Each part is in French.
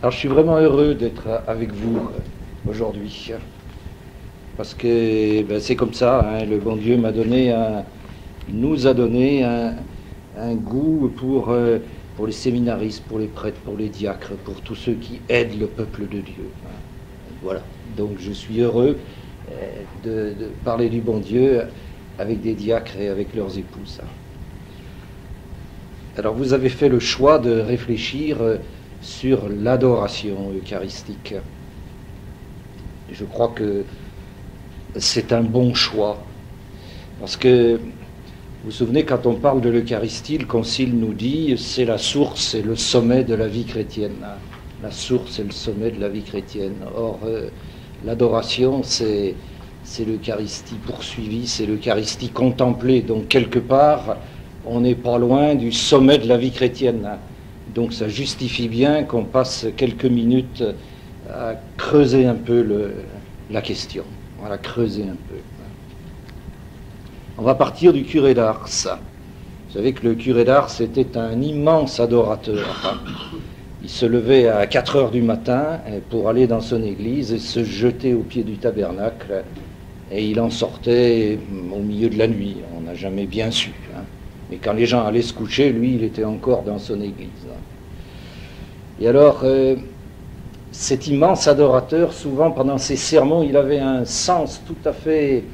Alors je suis vraiment heureux d'être avec vous aujourd'hui, parce que c'est comme ça, hein, le bon Dieu nous a donné un goût pour les séminaristes, pour les prêtres, pour les diacres, pour tous ceux qui aident le peuple de Dieu. Voilà, donc je suis heureux de parler du bon Dieu avec des diacres et avec leurs épouses. Alors vous avez fait le choix de réfléchir sur l'adoration eucharistique. Je crois que c'est un bon choix, parce que vous vous souvenez, quand on parle de l'Eucharistie, le Concile nous dit c'est la source et le sommet de la vie chrétienne. La source et le sommet de la vie chrétienne. Or, l'adoration, c'est l'Eucharistie poursuivie, c'est l'Eucharistie contemplée. Donc, quelque part, on n'est pas loin du sommet de la vie chrétienne. Donc, ça justifie bien qu'on passe quelques minutes à creuser un peu la question. Voilà, creuser un peu. On va partir du curé d'Ars. Vous savez que le curé d'Ars était un immense adorateur. Il se levait à 4 heures du matin pour aller dans son église et se jeter au pied du tabernacle. Et il en sortait au milieu de la nuit. On n'a jamais bien su. Mais quand les gens allaient se coucher, lui, il était encore dans son église. Et alors, cet immense adorateur, souvent pendant ses sermons, il avait un sens tout à fait,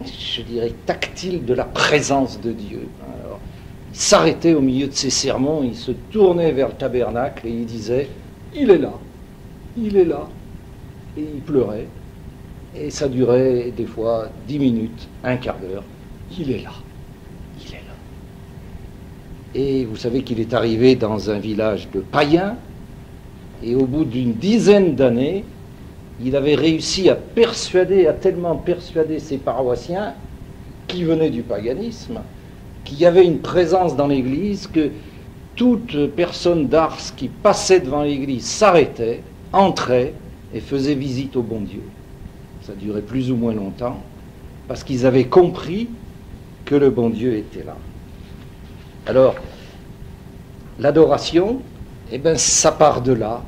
je dirais, tactile de la présence de Dieu. Alors, il s'arrêtait au milieu de ses sermons, il se tournait vers le tabernacle et il disait « Il est là, il est là ». Et il pleurait. Et ça durait des fois 10 minutes, un quart d'heure. Il est là, il est là. Et vous savez qu'il est arrivé dans un village de païens, et au bout d'une dizaine d'années, il avait réussi à tellement persuader ses paroissiens qui venaient du paganisme, qu'il y avait une présence dans l'église, que toute personne d'Ars qui passait devant l'église s'arrêtait, entrait et faisait visite au bon Dieu. Ça durait plus ou moins longtemps, parce qu'ils avaient compris que le bon Dieu était là. Alors, l'adoration, ça part de là.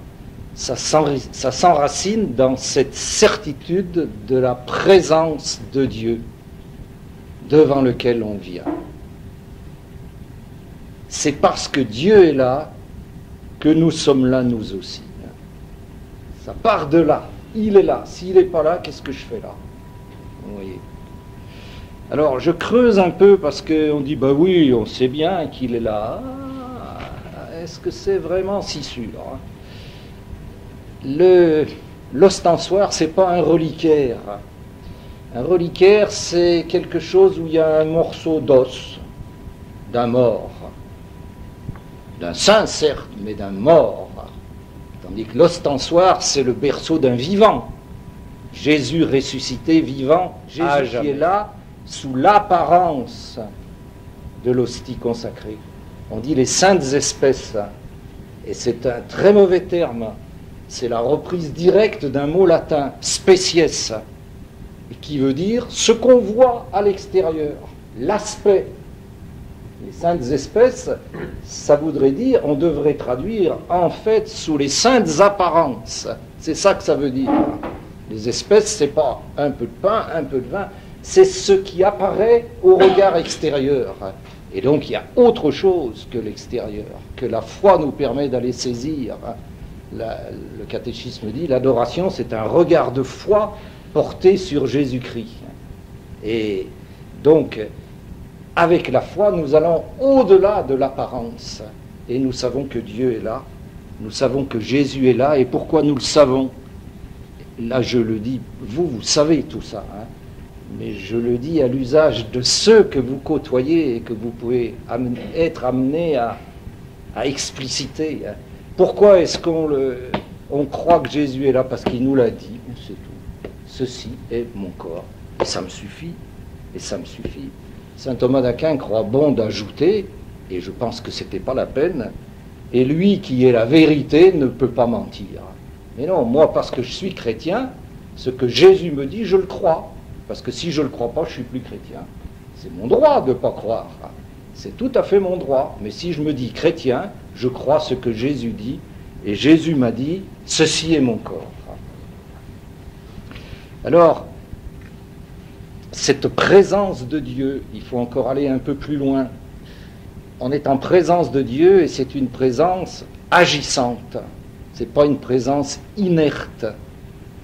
Ça s'enracine dans cette certitude de la présence de Dieu devant lequel on vient. C'est parce que Dieu est là que nous sommes là nous aussi. Ça part de là. Il est là. S'il n'est pas là, qu'est-ce que je fais là? Vous voyez. Alors je creuse un peu parce qu'on dit oui, on sait bien qu'il est là. Est-ce que c'est vraiment si sûr? L'ostensoir, c'est pas un reliquaire. Un reliquaire, c'est quelque chose où il y a un morceau d'os d'un mort, d'un saint certes, mais d'un mort. Tandis que l'ostensoir, c'est le berceau d'un vivant. Jésus ressuscité, vivant, Jésus qui est là sous l'apparence de l'hostie consacrée. On dit les saintes espèces, et c'est un très mauvais terme. C'est la reprise directe d'un mot latin, species, qui veut dire ce qu'on voit à l'extérieur, l'aspect. Les saintes espèces, ça voudrait dire, on devrait traduire en fait sous les saintes apparences. C'est ça que ça veut dire. Les espèces, c'est pas un peu de pain, un peu de vin, c'est ce qui apparaît au regard extérieur. Et donc il y a autre chose que l'extérieur, que la foi nous permet d'aller saisir. Le catéchisme dit, l'adoration, c'est un regard de foi porté sur Jésus-Christ. Et donc, avec la foi, nous allons au-delà de l'apparence. Et nous savons que Dieu est là, nous savons que Jésus est là. Et pourquoi nous le savons? Là, je le dis, vous savez tout ça, mais je le dis à l'usage de ceux que vous côtoyez et que vous pouvez être amenés à expliciter. Pourquoi est-ce qu'on croit que Jésus est là? Parce qu'il nous l'a dit, c'est tout. Ceci est mon corps. Et ça me suffit. Et ça me suffit. Saint Thomas d'Aquin croit bon d'ajouter, et je pense que ce n'était pas la peine, et lui qui est la vérité ne peut pas mentir. Mais non, moi parce que je suis chrétien, ce que Jésus me dit, je le crois. Parce que si je ne le crois pas, je ne suis plus chrétien. C'est mon droit de ne pas croire. C'est tout à fait mon droit. Mais si je me dis chrétien, je crois ce que Jésus dit, Et Jésus m'a dit, ceci est mon corps. Alors, cette présence de Dieu, il faut encore aller un peu plus loin. On est en présence de Dieu et c'est une présence agissante. Ce n'est pas une présence inerte.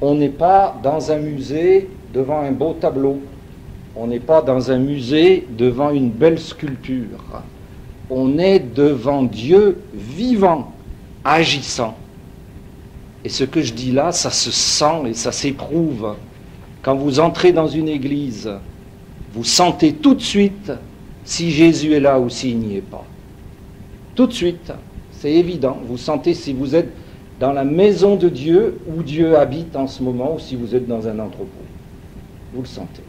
On n'est pas dans un musée devant un beau tableau. On n'est pas dans un musée devant une belle sculpture. On est devant Dieu vivant, agissant. Et ce que je dis là, ça se sent et ça s'éprouve. Quand vous entrez dans une église, vous sentez tout de suite si Jésus est là ou s'il n'y est pas. Tout de suite, c'est évident. Vous sentez si vous êtes dans la maison de Dieu, où Dieu habite en ce moment, ou si vous êtes dans un entrepôt. Vous le sentez.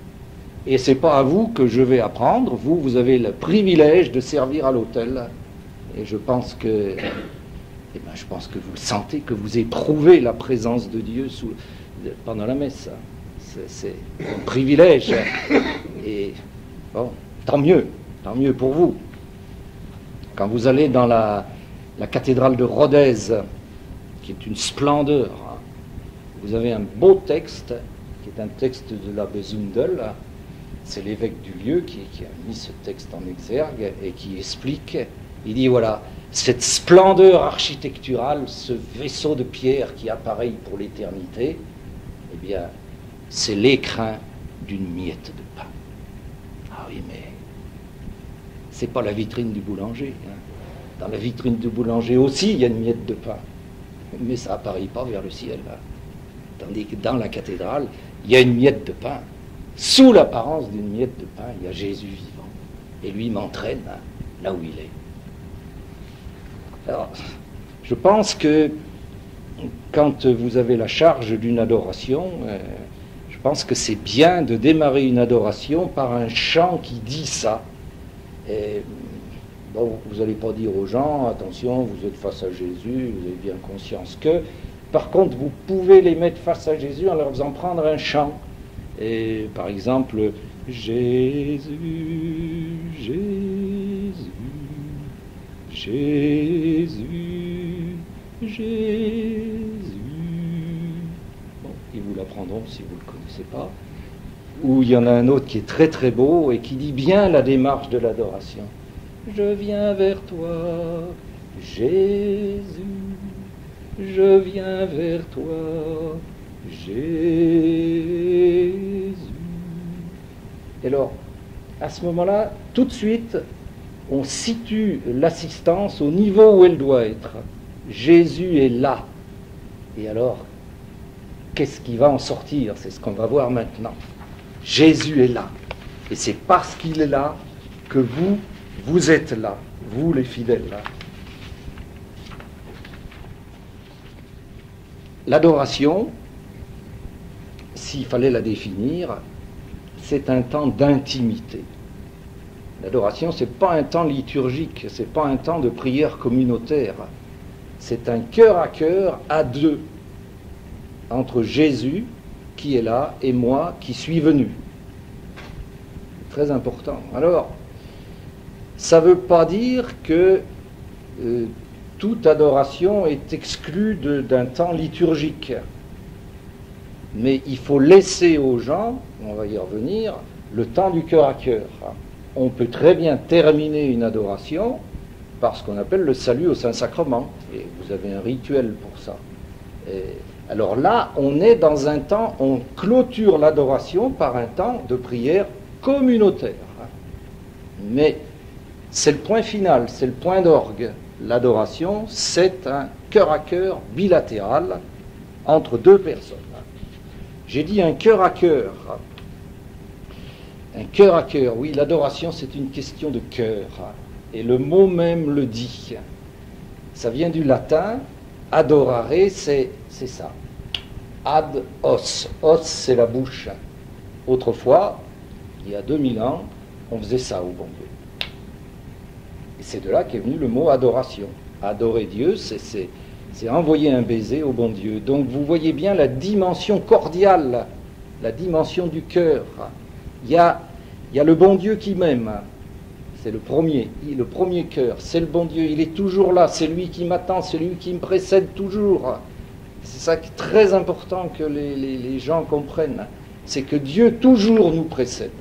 Et ce n'est pas à vous que je vais apprendre. Vous avez le privilège de servir à l'autel. Et je pense que vous le sentez, que vous éprouvez la présence de Dieu pendant la messe. C'est un privilège. Et bon, tant mieux pour vous. Quand vous allez dans la cathédrale de Rodez, qui est une splendeur, vous avez un beau texte, qui est un texte de l'abbé Zundel. C'est l'évêque du lieu qui a mis ce texte en exergue et qui explique, il dit voilà, cette splendeur architecturale, ce vaisseau de pierre qui apparaît pour l'éternité, eh bien, c'est l'écrin d'une miette de pain. Ah oui, mais c'est pas la vitrine du boulanger. Dans la vitrine du boulanger aussi, il y a une miette de pain. Mais ça apparaît pas vers le ciel. Tandis que dans la cathédrale, il y a une miette de pain. Sous l'apparence d'une miette de pain, il y a Jésus vivant. Et lui m'entraîne là où il est. Alors, je pense que quand vous avez la charge d'une adoration, je pense que c'est bien de démarrer une adoration par un chant qui dit ça. Et, bon, vous n'allez pas dire aux gens, attention, vous êtes face à Jésus, vous avez bien conscience que. Par contre, vous pouvez les mettre face à Jésus en leur faisant prendre un chant. Et par exemple, Jésus, Jésus, Jésus, Jésus. Bon, ils vous l'apprendront si vous ne le connaissez pas. Ou il y en a un autre qui est très très beau et qui dit bien la démarche de l'adoration. Je viens vers toi, Jésus, je viens vers toi, Jésus. Et alors, à ce moment-là, tout de suite, on situe l'assistance au niveau où elle doit être. Jésus est là. Et alors, qu'est-ce qui va en sortir? C'est ce qu'on va voir maintenant. Jésus est là. Et c'est parce qu'il est là que vous êtes là, vous les fidèles là. L'adoration, s'il fallait la définir, c'est un temps d'intimité. L'adoration, ce n'est pas un temps liturgique, ce n'est pas un temps de prière communautaire. C'est un cœur à deux, entre Jésus, qui est là, et moi, qui suis venu. Très important. Alors, ça ne veut pas dire que toute adoration est exclue d'un temps liturgique. Mais il faut laisser aux gens, on va y revenir, le temps du cœur à cœur. On peut très bien terminer une adoration par ce qu'on appelle le salut au Saint-Sacrement. Et vous avez un rituel pour ça. Et alors là, on est dans un temps, on clôture l'adoration par un temps de prière communautaire. Mais c'est le point final, c'est le point d'orgue. L'adoration, c'est un cœur à cœur bilatéral entre deux personnes. J'ai dit un cœur à cœur. Un cœur à cœur, oui, l'adoration, c'est une question de cœur. Et le mot même le dit. Ça vient du latin, adorare, c'est ça. Ad os. Os, c'est la bouche. Autrefois, il y a 2000 ans, on faisait ça au bon Dieu. Et c'est de là qu'est venu le mot adoration. Adorer Dieu, c'est envoyer un baiser au bon Dieu. Donc vous voyez bien la dimension cordiale, la dimension du cœur. Il y a le bon Dieu qui m'aime. C'est le premier cœur, c'est le bon Dieu, il est toujours là, c'est lui qui m'attend, c'est lui qui me précède toujours. C'est ça qui est très important que les gens comprennent, c'est que Dieu toujours nous précède.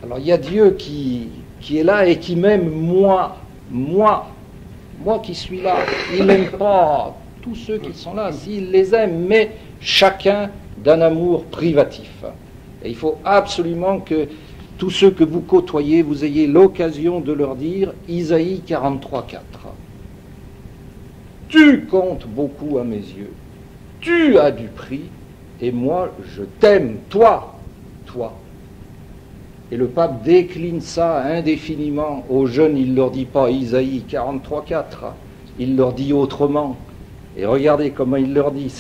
Alors il y a Dieu qui est là et qui m'aime moi qui suis là. Il n'aime pas tous ceux qui sont là, s'il les aime, mais chacun d'un amour privatif. Et il faut absolument que tous ceux que vous côtoyez, vous ayez l'occasion de leur dire Isaïe 43,4. Tu comptes beaucoup à mes yeux, tu as du prix, et moi je t'aime, toi. Et le pape décline ça indéfiniment. Aux jeunes, il ne leur dit pas Isaïe 43,4, il leur dit autrement. Et regardez comment il leur dit.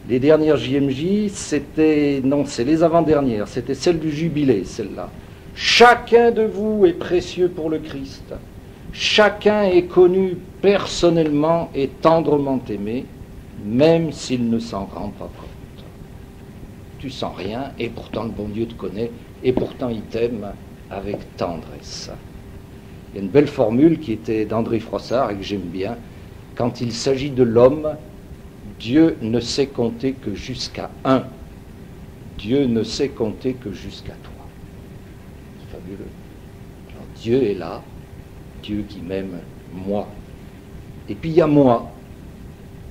Les dernières JMJ, c'est les avant-dernières, c'était celle du jubilé, celle-là. Chacun de vous est précieux pour le Christ. Chacun est connu personnellement et tendrement aimé, même s'il ne s'en rend pas compte. Tu sens rien, et pourtant le bon Dieu te connaît, et pourtant il t'aime avec tendresse. Il y a une belle formule qui était d'André Froissart et que j'aime bien. Quand il s'agit de l'homme, Dieu ne sait compter que jusqu'à 1. Dieu ne sait compter que jusqu'à 3. C'est fabuleux. Alors, Dieu est là, Dieu qui m'aime, moi. Et puis il y a moi.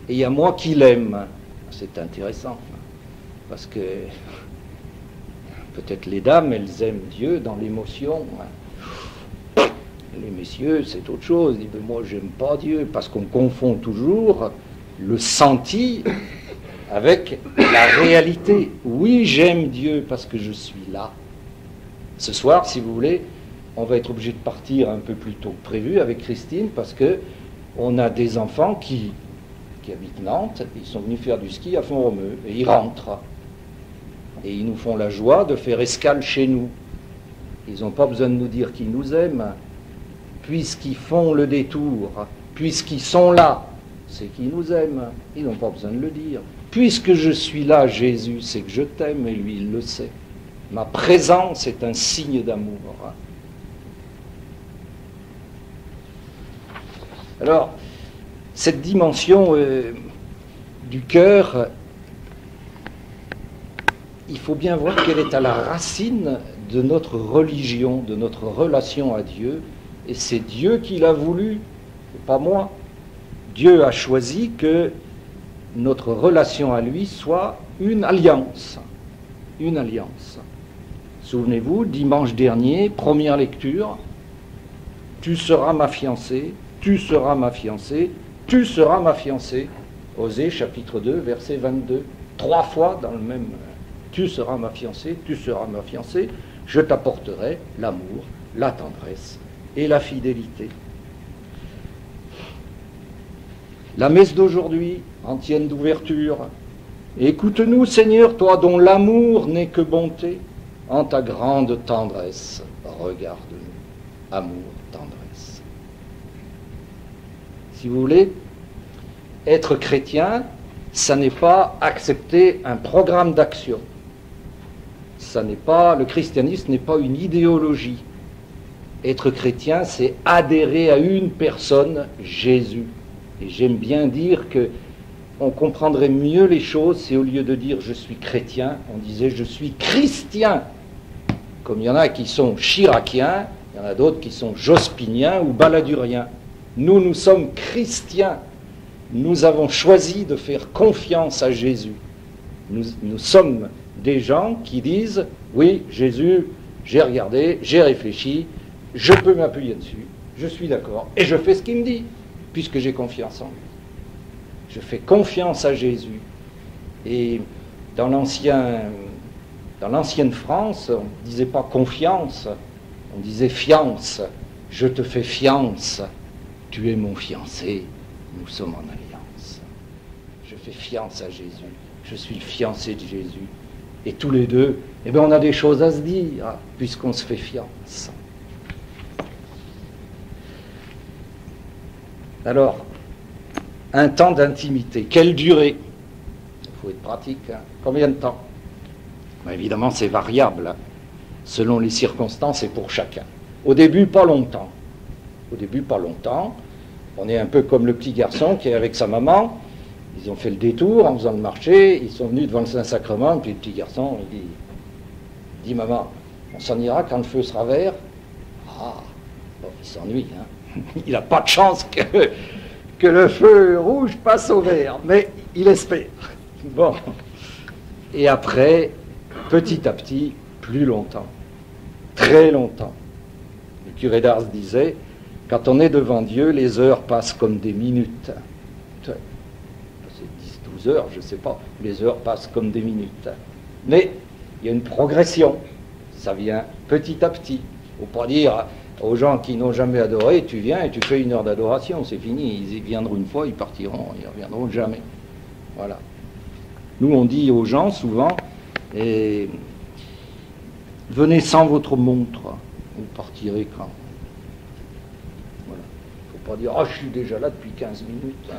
Et il y a moi qui l'aime. C'est intéressant. Parce que peut-être les dames, elles aiment Dieu dans l'émotion. Les messieurs, c'est autre chose. Ils disent, mais moi, j'aime pas Dieu. Parce qu'on confond toujours le senti avec la réalité. Oui, j'aime Dieu parce que je suis là. Ce soir, si vous voulez, on va être obligé de partir un peu plus tôt que prévu avec Christine parce que on a des enfants qui habitent Nantes, ils sont venus faire du ski à Font-Romeu et ils rentrent. Et ils nous font la joie de faire escale chez nous. Ils n'ont pas besoin de nous dire qu'ils nous aiment. Puisqu'ils font le détour, puisqu'ils sont là, c'est qu'ils nous aiment. Ils n'ont pas besoin de le dire. Puisque je suis là, Jésus, c'est que je t'aime, et lui, il le sait. Ma présence est un signe d'amour. Alors, cette dimension du cœur, il faut bien voir qu'elle est à la racine de notre religion, de notre relation à Dieu, et c'est Dieu qui l'a voulu, pas moi. Dieu a choisi que notre relation à lui soit une alliance. Une alliance. Souvenez-vous, dimanche dernier, première lecture, tu seras ma fiancée, tu seras ma fiancée, tu seras ma fiancée. Osée, chapitre 2, verset 22. 3 fois dans le même... Tu seras ma fiancée, tu seras ma fiancée, je t'apporterai l'amour, la tendresse et la fidélité. La messe d'aujourd'hui, antienne d'ouverture. Écoute-nous, Seigneur, toi dont l'amour n'est que bonté, en ta grande tendresse, regarde-nous. Amour, tendresse. Si vous voulez, être chrétien, ça n'est pas accepter un programme d'action. Le christianisme n'est pas une idéologie. Être chrétien, c'est adhérer à une personne, Jésus. Et j'aime bien dire que on comprendrait mieux les choses si au lieu de dire je suis chrétien, on disait je suis christien. Comme il y en a qui sont chiraciens, il y en a d'autres qui sont jospiniens ou baladuriens. Nous sommes chrétiens. Nous avons choisi de faire confiance à Jésus. Nous sommes des gens qui disent oui, Jésus, j'ai regardé, j'ai réfléchi, je peux m'appuyer dessus, je suis d'accord, et je fais ce qu'il me dit, puisque j'ai confiance en lui. Je fais confiance à Jésus. Et dans l'ancienne France, on ne disait pas confiance, on disait fiance. Je te fais fiance, tu es mon fiancé, nous sommes en alliance. Je fais fiance à Jésus, je suis le fiancé de Jésus. Et tous les deux, on a des choses à se dire, puisqu'on se fait fiance. Alors, un temps d'intimité, quelle durée? Il faut être pratique, hein. Combien de temps? Évidemment, c'est variable, hein, selon les circonstances et pour chacun. Au début, pas longtemps. Au début, pas longtemps. On est un peu comme le petit garçon qui est avec sa maman. Ils ont fait le détour en faisant le marché. Ils sont venus devant le Saint-Sacrement. Puis le petit garçon, il dit maman, on s'en ira quand le feu sera vert. Ah, bon, il s'ennuie. Hein. Il n'a pas de chance que le feu rouge passe au vert. Mais il espère. Bon. Et après, petit à petit, plus longtemps. Très longtemps. Le curé d'Ars disait, quand on est devant Dieu, les heures passent comme des minutes. C'est 10-12 heures, je ne sais pas. Les heures passent comme des minutes. Mais il y a une progression. Ça vient petit à petit. Il ne faut pas dire aux gens qui n'ont jamais adoré, tu viens et tu fais une heure d'adoration, c'est fini. Ils viendront une fois, ils partiront, ils ne reviendront jamais. Voilà. Nous, on dit aux gens souvent, venez sans votre montre, vous partirez quand. Voilà. Il ne faut pas dire, je suis déjà là depuis 15 minutes.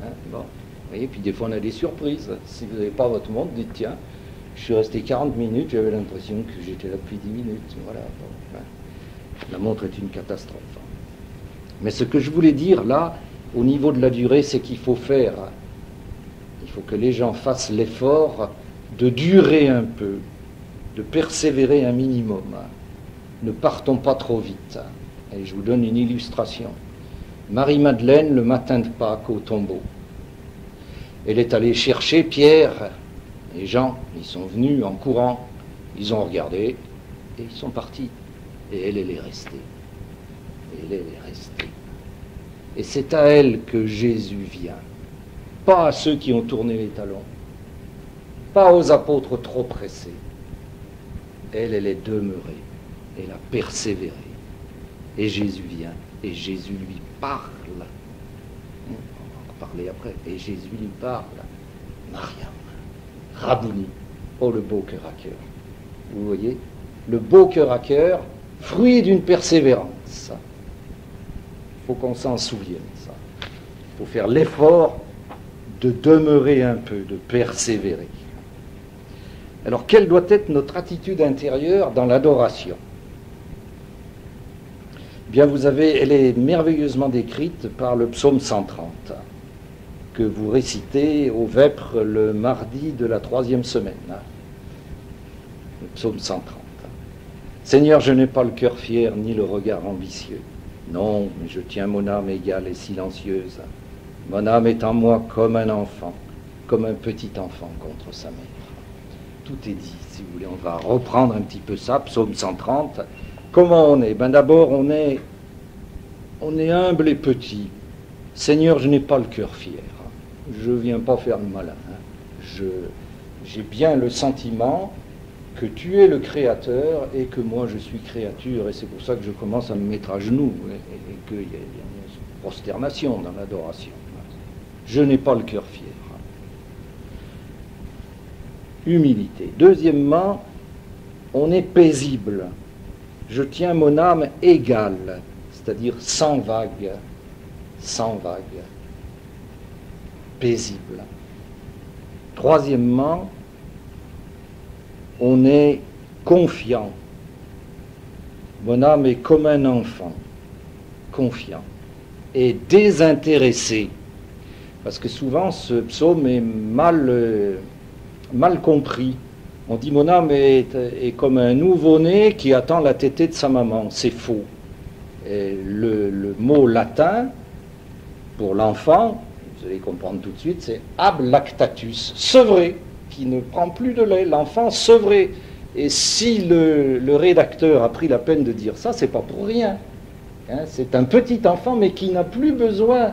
Hein, bon. Vous voyez, puis des fois on a des surprises. Si vous n'avez pas votre montre, dites, tiens, je suis resté 40 minutes, j'avais l'impression que j'étais là depuis 10 minutes. Voilà. Bon, hein. La montre est une catastrophe. Mais ce que je voulais dire là, au niveau de la durée, c'est qu'il faut faire. Il faut que les gens fassent l'effort de durer un peu, de persévérer un minimum. Ne partons pas trop vite. Et je vous donne une illustration. Marie-Madeleine, le matin de Pâques, au tombeau. Elle est allée chercher Pierre et Jean. Ils sont venus en courant. Ils ont regardé et ils sont partis. Et elle est restée. Et elle est restée. Et c'est à elle que Jésus vient. Pas à ceux qui ont tourné les talons. Pas aux apôtres trop pressés. Elle est demeurée. Elle a persévéré. Et Jésus vient. Et Jésus lui parle. On va en parler après. Et Jésus lui parle. Mariam, Rabouni. Oh, le beau cœur à cœur. Vous voyez? Le beau cœur à cœur, fruit d'une persévérance. Il faut qu'on s'en souvienne, ça. Il faut faire l'effort de demeurer un peu, de persévérer. Alors, quelle doit être notre attitude intérieure dans l'adoration? Bien, elle est merveilleusement décrite par le psaume 130, que vous récitez au Vêpres le mardi de la 3e semaine. Le psaume 130. Seigneur, je n'ai pas le cœur fier, ni le regard ambitieux. Non, mais je tiens mon âme égale et silencieuse. Mon âme est en moi comme un enfant, comme un petit enfant contre sa mère. Tout est dit, si vous voulez. On va reprendre un petit peu ça, psaume 130. Comment on est? D'abord, on est humble et petit. Seigneur, je n'ai pas le cœur fier. Je ne viens pas faire le malin. J'ai bien le sentiment que tu es le Créateur et que moi je suis créature, et c'est pour ça que je commence à me mettre à genoux et qu'il y a une prosternation dans l'adoration. Je n'ai pas le cœur fier. Humilité. Deuxièmement, on est paisible. Je tiens mon âme égale, c'est-à-dire sans vague, paisible. Troisièmement, on est confiant. Mon âme est comme un enfant, confiant et désintéressé. Parce que souvent, ce psaume est mal compris. On dit mon âme est comme un nouveau-né qui attend la tétée de sa maman. C'est faux. Et le mot latin pour l'enfant, vous allez comprendre tout de suite, c'est ab lactatus, sevré, qui ne prend plus de lait, l'enfant sevré. Et si le rédacteur a pris la peine de dire ça, c'est pas pour rien. Hein, c'est un petit enfant, mais qui n'a plus besoin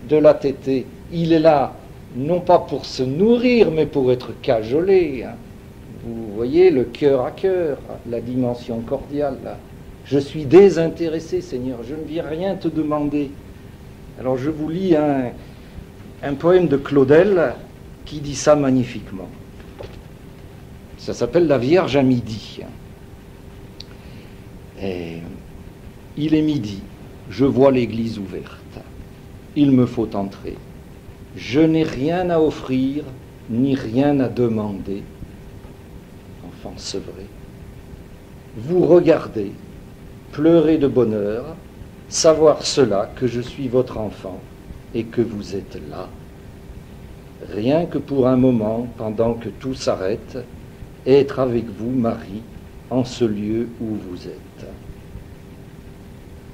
de la tétée. Il est là, non pas pour se nourrir, mais pour être cajolé. Hein. Vous voyez, le cœur à cœur, la dimension cordiale. Là. Je suis désintéressé, Seigneur, je ne viens rien te demander. Alors je vous lis un poème de Claudel qui dit ça magnifiquement. Ça s'appelle La Vierge à midi. Et il est midi, je vois l'église ouverte. Il me faut entrer. Je n'ai rien à offrir, ni rien à demander. Enfant sevré. Vous regardez, pleurer de bonheur, savoir cela, que je suis votre enfant et que vous êtes là, rien que pour un moment, pendant que tout s'arrête, être avec vous, Marie, en ce lieu où vous êtes.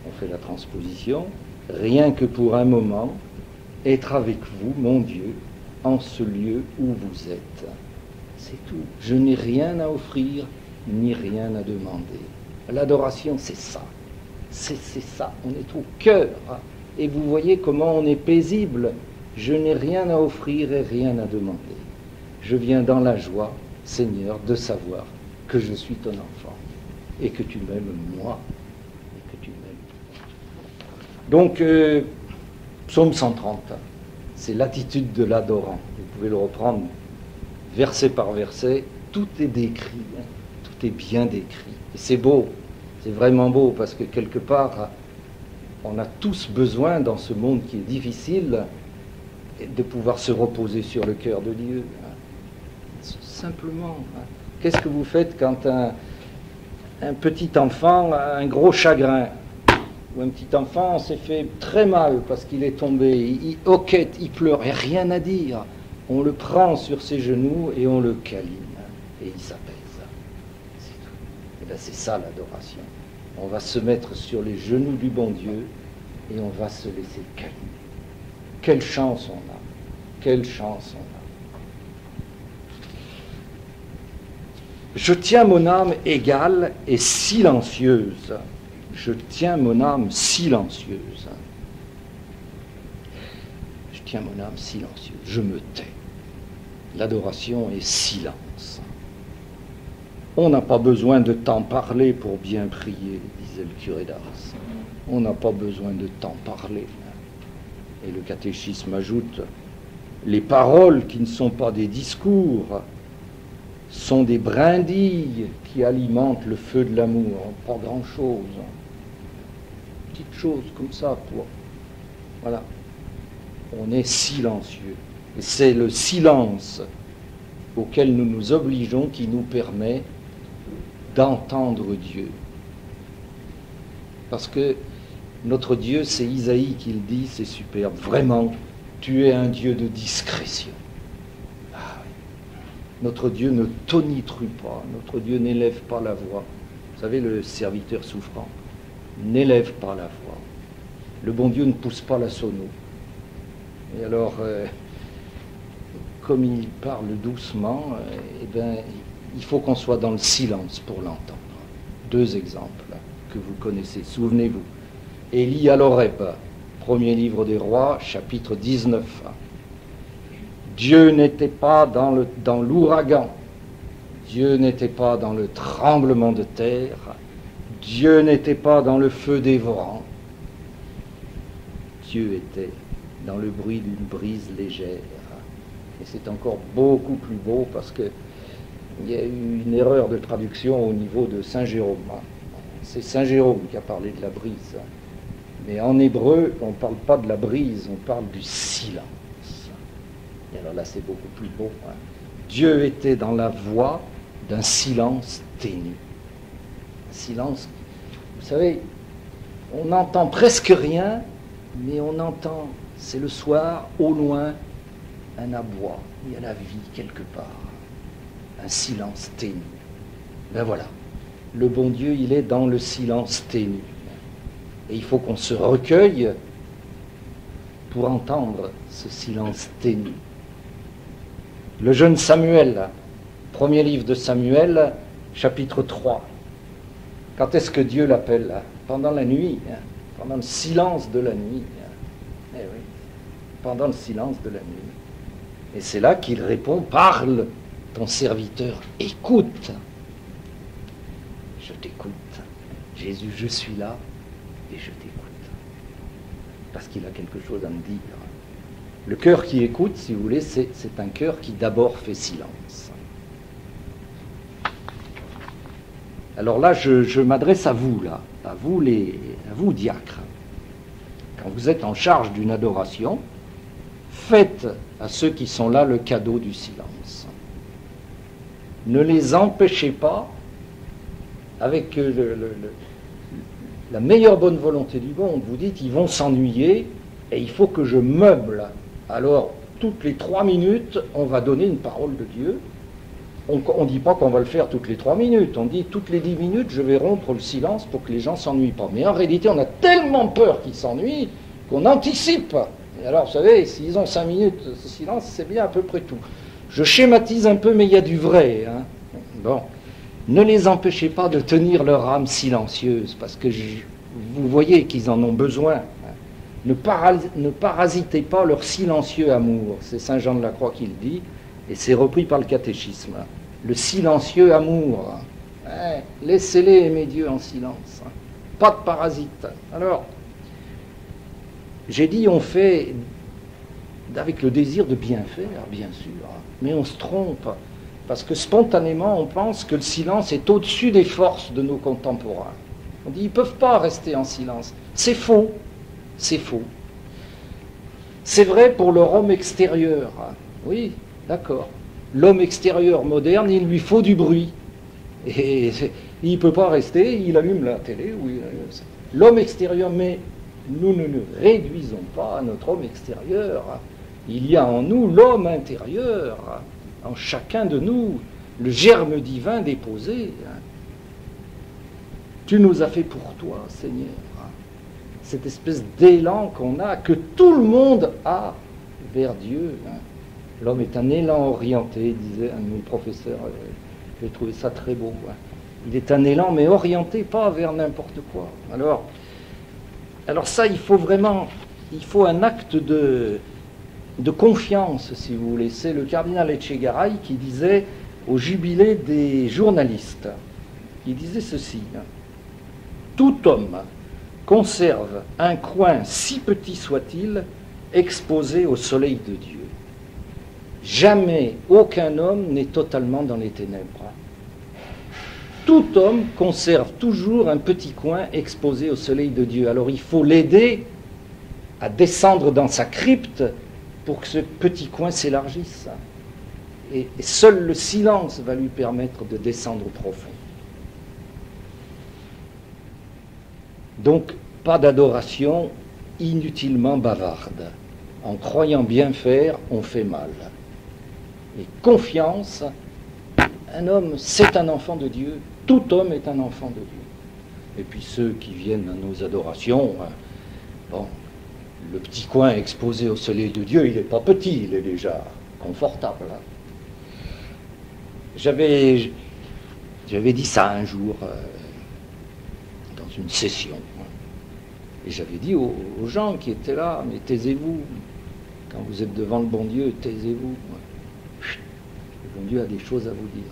On fait la transposition. Rien que pour un moment, être avec vous, mon Dieu, en ce lieu où vous êtes. C'est tout. Je n'ai rien à offrir, ni rien à demander. L'adoration, c'est ça. C'est ça. On est au cœur. Et vous voyez comment on est paisible. Je n'ai rien à offrir et rien à demander. Je viens dans la joie, Seigneur, de savoir que je suis ton enfant et que tu m'aimes moi et que tu m'aimes. Donc, psaume 130, c'est l'attitude de l'adorant. Vous pouvez le reprendre verset par verset. Tout est décrit, tout est bien décrit. Et c'est beau, c'est vraiment beau parce que quelque part, on a tous besoin dans ce monde qui est difficile de pouvoir se reposer sur le cœur de Dieu. Simplement. Qu'est-ce que vous faites quand un petit enfant a un gros chagrin, ou un petit enfant s'est fait très mal parce qu'il est tombé, il hoquette, il pleure, et rien à dire. On le prend sur ses genoux et on le câline, et il s'apaise. C'est tout. Et bien c'est ça l'adoration. On va se mettre sur les genoux du bon Dieu et on va se laisser câliner. Quelle chance on a! Quelle chance on a! Je tiens mon âme égale et silencieuse. Je tiens mon âme silencieuse. Je tiens mon âme silencieuse. Je me tais. L'adoration est silence. On n'a pas besoin de tant parler pour bien prier, disait le curé d'Ars. On n'a pas besoin de tant parler. Et le catéchisme ajoute, les paroles qui ne sont pas des discours sont des brindilles qui alimentent le feu de l'amour. Pas grand-chose. Petite chose comme ça pour... Voilà. On est silencieux. Et c'est le silence auquel nous nous obligeons qui nous permet d'entendre Dieu. Parce que notre Dieu, c'est Isaïe qui le dit, c'est superbe. Vraiment, tu es un Dieu de discrétion. Ah oui. Notre Dieu ne tonitruit pas, notre Dieu n'élève pas la voix. Vous savez, le serviteur souffrant n'élève pas la voix. Le bon Dieu ne pousse pas la sono. Et alors, comme il parle doucement, eh ben, il faut qu'on soit dans le silence pour l'entendre. Deux exemples que vous connaissez, souvenez-vous. Élie à l'Horeb, premier livre des rois, chapitre 19. Dieu n'était pas dans l'ouragan, Dieu n'était pas dans le tremblement de terre, Dieu n'était pas dans le feu dévorant, Dieu était dans le bruit d'une brise légère. Et c'est encore beaucoup plus beau parce qu'il y a eu une erreur de traduction au niveau de Saint Jérôme. C'est Saint Jérôme qui a parlé de la brise. Mais en hébreu, on ne parle pas de la brise, on parle du silence. Et alors là, c'est beaucoup plus beau. Dieu était dans la voix d'un silence ténu. Un silence, vous savez, on n'entend presque rien, mais on entend, c'est le soir, au loin, un aboi. Il y a la vie quelque part. Un silence ténu. Ben voilà. Le bon Dieu, il est dans le silence ténu. Et il faut qu'on se recueille pour entendre ce silence ténu. Le jeune Samuel, premier livre de Samuel, chapitre 3. Quand est-ce que Dieu l'appelle? Pendant la nuit, pendant le silence de la nuit. Eh oui, pendant le silence de la nuit. Et c'est là qu'il répond, parle, ton serviteur écoute. Je t'écoute. Jésus, je suis là. Et je t'écoute. Parce qu'il a quelque chose à me dire. Le cœur qui écoute, si vous voulez, c'est un cœur qui d'abord fait silence. Alors là, je m'adresse à vous, là, à vous diacres. Quand vous êtes en charge d'une adoration, faites à ceux qui sont là le cadeau du silence. Ne les empêchez pas avec la meilleure bonne volonté du monde. Vous dites, ils vont s'ennuyer et il faut que je meuble. Alors, toutes les 3 minutes, on va donner une parole de Dieu. On ne dit pas qu'on va le faire toutes les 3 minutes. On dit, toutes les 10 minutes, je vais rompre le silence pour que les gens ne s'ennuient pas. Mais en réalité, on a tellement peur qu'ils s'ennuient qu'on anticipe. Et alors, vous savez, s'ils ont 5 minutes de silence, c'est bien à peu près tout. Je schématise un peu, mais il y a du vrai. Hein. Bon. Ne les empêchez pas de tenir leur âme silencieuse, parce que vous voyez qu'ils en ont besoin. Ne parasitez pas leur silencieux amour. C'est Saint Jean de la Croix qui le dit, et c'est repris par le catéchisme. Le silencieux amour. Laissez-les aimer Dieu en silence. Pas de parasites. Alors, j'ai dit, on fait avec le désir de bien faire, bien sûr, mais on se trompe. Parce que spontanément, on pense que le silence est au-dessus des forces de nos contemporains. On dit, ils ne peuvent pas rester en silence. C'est faux. C'est faux. C'est vrai pour leur homme extérieur. Oui, d'accord. L'homme extérieur moderne, il lui faut du bruit. Et il ne peut pas rester, il allume la télé. Oui, l'homme extérieur, mais nous ne nous réduisons pas à notre homme extérieur. Il y a en nous l'homme intérieur. En chacun de nous, le germe divin déposé. Tu nous as fait pour toi, Seigneur. Cette espèce d'élan qu'on a, que tout le monde a vers Dieu. L'homme est un élan orienté, disait un de mes professeurs. J'ai trouvé ça très beau. Il est un élan, mais orienté, pas vers n'importe quoi. Alors ça, il faut un acte de confiance, si vous voulez. C'est le cardinal Etchegaray qui disait au jubilé des journalistes, il disait ceci, tout homme conserve un coin, si petit soit-il, exposé au soleil de Dieu. Jamais aucun homme n'est totalement dans les ténèbres. Tout homme conserve toujours un petit coin exposé au soleil de Dieu. Alors il faut l'aider à descendre dans sa crypte pour que ce petit coin s'élargisse. Et seul le silence va lui permettre de descendre profond. Donc, pas d'adoration inutilement bavarde. En croyant bien faire, on fait mal. Et confiance, un homme, c'est un enfant de Dieu. Tout homme est un enfant de Dieu. Et puis ceux qui viennent à nos adorations, bon, le petit coin exposé au soleil de Dieu, il n'est pas petit, il est déjà confortable. J'avais dit ça un jour dans une session. Et j'avais dit aux gens qui étaient là, mais taisez-vous. Quand vous êtes devant le bon Dieu, taisez-vous. Le bon Dieu a des choses à vous dire.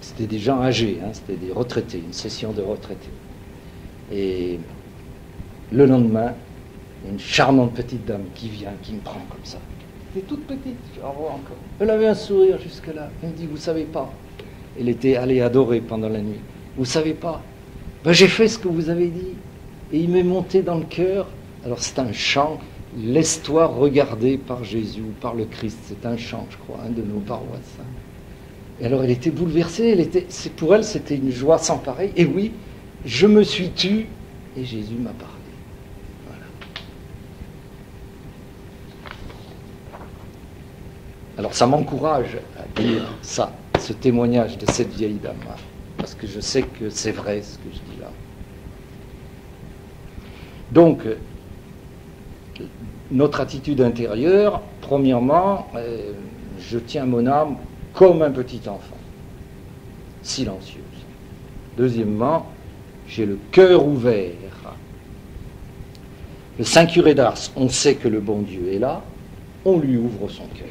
C'était des gens âgés, c'était des retraités, une session de retraités. Et le lendemain, il y a une charmante petite dame qui vient, qui me prend comme ça. Elle était toute petite, je la revois encore. Elle avait un sourire jusque-là. Elle me dit, vous savez pas. Elle était allée adorer pendant la nuit. Vous savez pas. Ben, j'ai fait ce que vous avez dit. Et il m'est monté dans le cœur. Alors c'est un chant, laisse-toi regarder par Jésus ou par le Christ. C'est un chant, je crois, de nos paroisses. Et alors elle était bouleversée. Pour elle, c'était une joie sans pareil. Et oui, je me suis tue et Jésus m'a parlé. Alors ça m'encourage à dire ça, ce témoignage de cette vieille dame, parce que je sais que c'est vrai ce que je dis là. Donc, notre attitude intérieure, premièrement, je tiens mon âme comme un petit enfant, silencieuse. Deuxièmement, j'ai le cœur ouvert. Le Saint curé d'Ars, on sait que le bon Dieu est là, on lui ouvre son cœur.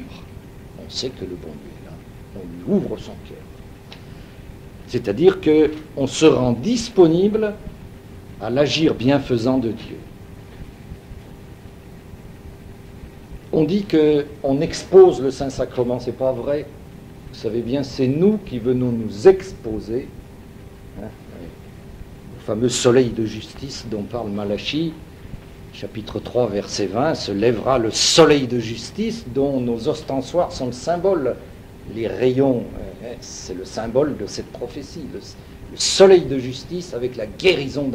On sait que le bon Dieu est là, on lui ouvre son cœur. C'est-à-dire qu'on se rend disponible à l'agir bienfaisant de Dieu. On dit qu'on expose le Saint-Sacrement, c'est pas vrai. Vous savez bien, c'est nous qui venons nous exposer au fameux soleil de justice dont parle Malachie. Chapitre 3, verset 20, se lèvera le soleil de justice dont nos ostensoirs sont le symbole. Les rayons, c'est le symbole de cette prophétie. le soleil de justice avec la guérison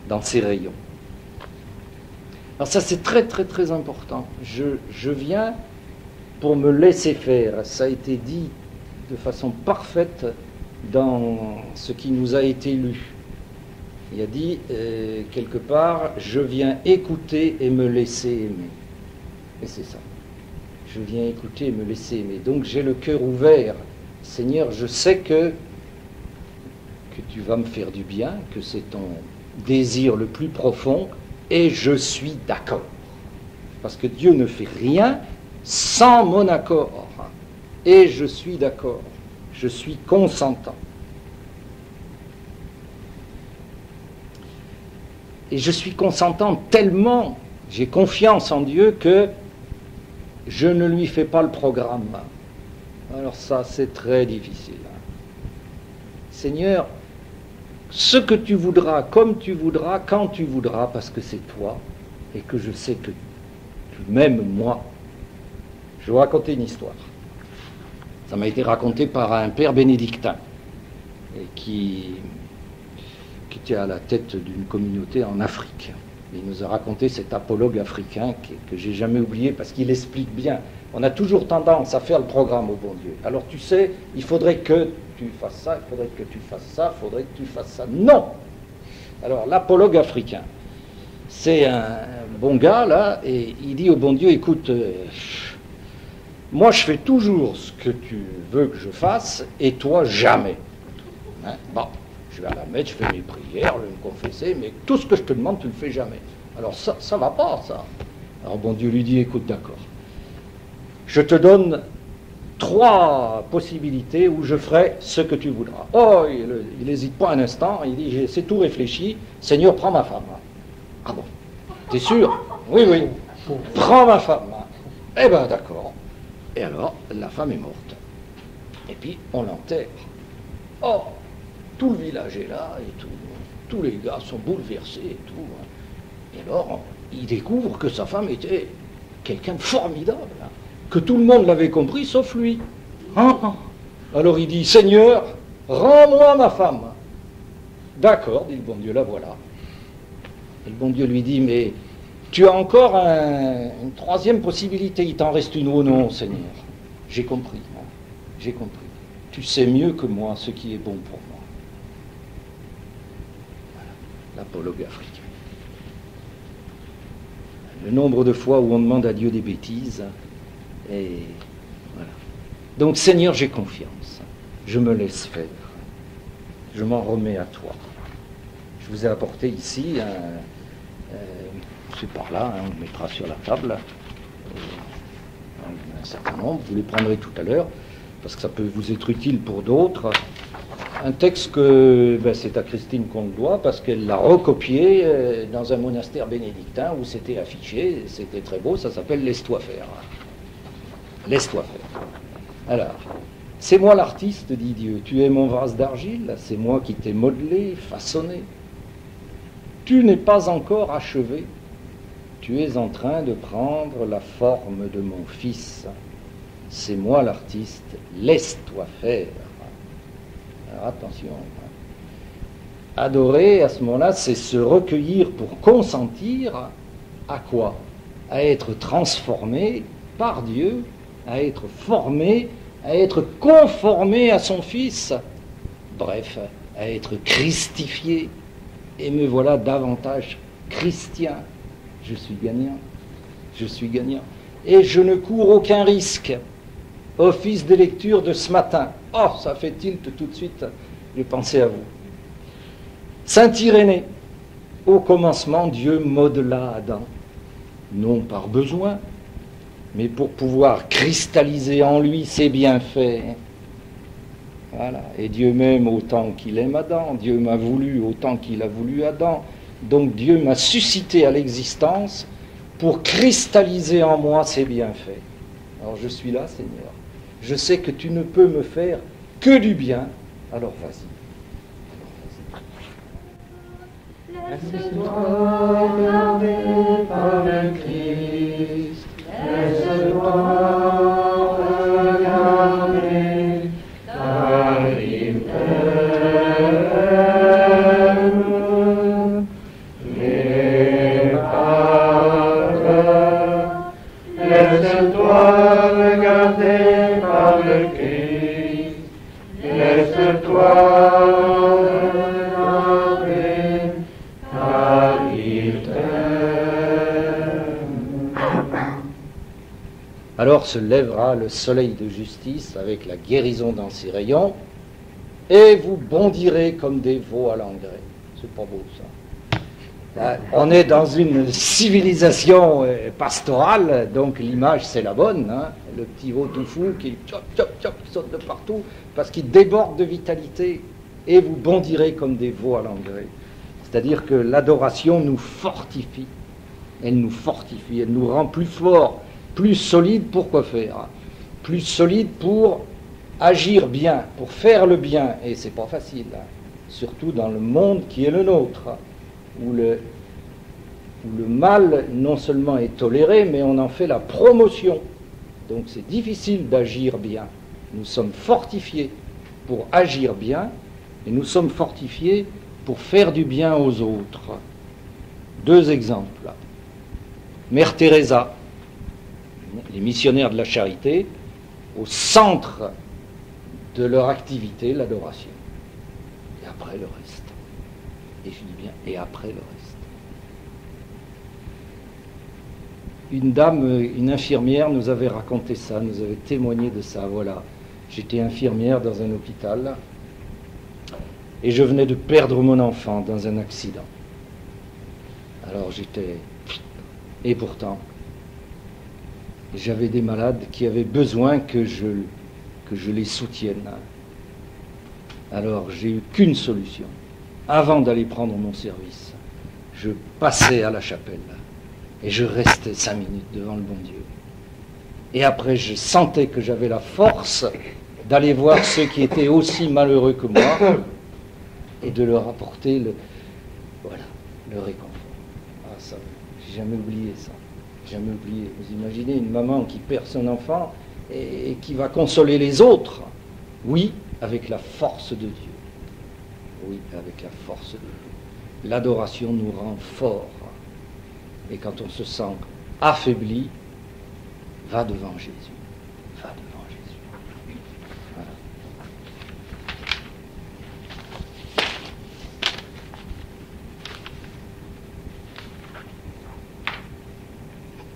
dans ses rayons. Alors ça c'est très très très important. Je viens pour me laisser faire. Ça a été dit de façon parfaite dans ce qui nous a été lu. Il a dit quelque part, je viens écouter et me laisser aimer. Et c'est ça. Je viens écouter et me laisser aimer. Donc j'ai le cœur ouvert. Seigneur, je sais que tu vas me faire du bien, que c'est ton désir le plus profond, et je suis d'accord. Parce que Dieu ne fait rien sans mon accord. Et je suis d'accord. Je suis consentant. Et je suis consentant tellement, j'ai confiance en Dieu que je ne lui fais pas le programme. Alors ça, c'est très difficile. Seigneur, ce que tu voudras, comme tu voudras, quand tu voudras, parce que c'est toi, et que je sais que tu m'aimes moi. Je vais vous raconter une histoire. Ça m'a été raconté par un père bénédictin, et qui était à la tête d'une communauté en Afrique. Il nous a raconté cet apologue africain que j'ai jamais oublié parce qu'il explique bien. On a toujours tendance à faire le programme au bon Dieu. Alors tu sais, il faudrait que tu fasses ça, il faudrait que tu fasses ça, il faudrait que tu fasses ça. Non! Alors l'apologue africain, c'est un bon gars là, et il dit au bon Dieu, écoute, moi je fais toujours ce que tu veux que je fasse, et toi jamais. Hein? Bon. Je vais à la messe, je fais mes prières, je vais me confesser, mais tout ce que je te demande, tu ne le fais jamais. Alors ça va pas, ça. Alors bon Dieu lui dit, écoute, d'accord. Je te donne 3 possibilités où je ferai ce que tu voudras. Oh, il n'hésite pas un instant, il dit, c'est tout réfléchi, Seigneur, prends ma femme. Ah bon, t'es sûr? Oui, oui, prends ma femme. Eh ben d'accord. Et alors, la femme est morte. Et puis, on l'enterre. Oh, tout le village est là, et tous les gars sont bouleversés et tout. Et alors, il découvre que sa femme était quelqu'un de formidable, hein, que tout le monde l'avait compris, sauf lui. Alors il dit, Seigneur, rends-moi ma femme. D'accord, dit le bon Dieu, la voilà. Et le bon Dieu lui dit, mais tu as encore une 3e possibilité, il t'en reste une ou non, Seigneur. J'ai compris, hein, j'ai compris. Tu sais mieux que moi ce qui est bon pour moi. L'apologue africain. Le nombre de fois où on demande à Dieu des bêtises, et voilà. Donc Seigneur, j'ai confiance, je me laisse faire, je m'en remets à toi. Je vous ai apporté ici, c'est par là, hein, on le mettra sur la table, un certain nombre, vous les prendrez tout à l'heure, parce que ça peut vous être utile pour d'autres. Un texte que c'est à Christine qu'on le doit parce qu'elle l'a recopié dans un monastère bénédictin où c'était affiché, c'était très beau, ça s'appelle Laisse-toi faire. Laisse-toi faire. Alors, c'est moi l'artiste, dit Dieu, tu es mon vase d'argile, c'est moi qui t'ai modelé, façonné. Tu n'es pas encore achevé, tu es en train de prendre la forme de mon fils. C'est moi l'artiste, laisse-toi faire. Alors attention, adorer à ce moment-là, c'est se recueillir pour consentir à quoi? À être transformé par Dieu, à être formé, à être conformé à son Fils, bref, à être christifié. Et me voilà davantage chrétien. Je suis gagnant, je suis gagnant. Et je ne cours aucun risque. Office des lectures de ce matin. Oh, ça fait tilt tout de suite, j'ai pensé à vous. Saint Irénée, au commencement, Dieu modela Adam, non par besoin, mais pour pouvoir cristalliser en lui ses bienfaits. Voilà, et Dieu m'aime autant qu'il aime Adam, Dieu m'a voulu autant qu'il a voulu Adam, donc Dieu m'a suscité à l'existence pour cristalliser en moi ses bienfaits. Alors je suis là, Seigneur. Je sais que tu ne peux me faire que du bien, alors vas-y. Laisse-toi regarder par le Christ, laisse-toi regarder par l'Immaculée. Prépare, laisse-toi regarder par le Christ, laisse-toi regarder car il t'aime. Alors se lèvera le soleil de justice avec la guérison dans ses rayons, et vous bondirez comme des veaux à l'engrais. C'est pas beau ça. Là, on est dans une civilisation pastorale, donc l'image c'est la bonne, hein, le petit veau tout fou qui chop, chop, chop, saute de partout parce qu'il déborde de vitalité, et vous bondirez comme des veaux à l'engrais. C'est-à-dire que l'adoration nous fortifie, elle nous rend plus forts, plus solides pour quoi faire, plus solides pour agir bien, pour faire le bien, et c'est pas facile, hein, surtout dans le monde qui est le nôtre, où le mal non seulement est toléré, mais on en fait la promotion. Donc c'est difficile d'agir bien. Nous sommes fortifiés pour agir bien, et nous sommes fortifiés pour faire du bien aux autres. Deux exemples. Mère Teresa, les missionnaires de la charité, au centre de leur activité, l'adoration. Et après le reste. Et je dis bien, et après le reste. Une dame, une infirmière nous avait raconté ça, nous avait témoigné de ça. Voilà, j'étais infirmière dans un hôpital et je venais de perdre mon enfant dans un accident. Alors j'étais... Et pourtant, j'avais des malades qui avaient besoin que je les soutienne. Alors j'ai eu qu'une solution. Avant d'aller prendre mon service, je passais à la chapelle et je restais 5 minutes devant le bon Dieu. Et après, je sentais que j'avais la force d'aller voir ceux qui étaient aussi malheureux que moi et de leur apporter le réconfort. Ah, ça, j'ai jamais oublié ça. Jamais oublié. Vous imaginez une maman qui perd son enfant et qui va consoler les autres. Oui, avec la force de Dieu. Oui, avec la force de Dieu. L'adoration nous rend forts. Et quand on se sent affaibli, va devant Jésus. Va devant Jésus. Voilà.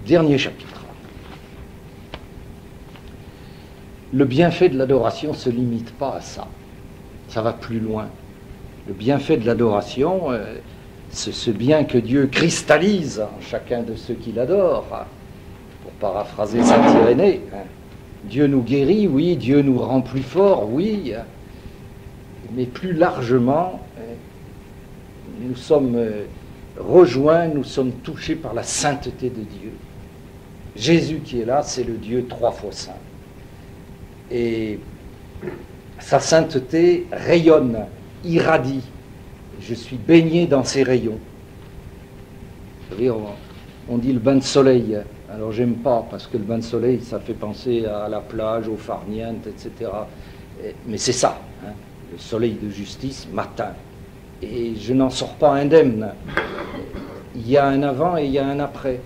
Dernier chapitre. Le bienfait de l'adoration ne se limite pas à ça. Ça va plus loin. Le bienfait de l'adoration, c'est ce bien que Dieu cristallise en chacun de ceux qui l'adorent. Pour paraphraser saint Irénée, Dieu nous guérit, oui, Dieu nous rend plus forts, oui, mais plus largement, nous sommes rejoints, nous sommes touchés par la sainteté de Dieu. Jésus qui est là, c'est le Dieu 3 fois saint. Et sa sainteté rayonne, irradie. Je suis baigné dans ses rayons. Vous savez, on dit le bain de soleil. Alors j'aime pas, parce que le bain de soleil, ça fait penser à la plage, aux farnientes, etc. Mais c'est ça, hein, le soleil de justice, matin. Et je n'en sors pas indemne. Il y a un avant et il y a un après.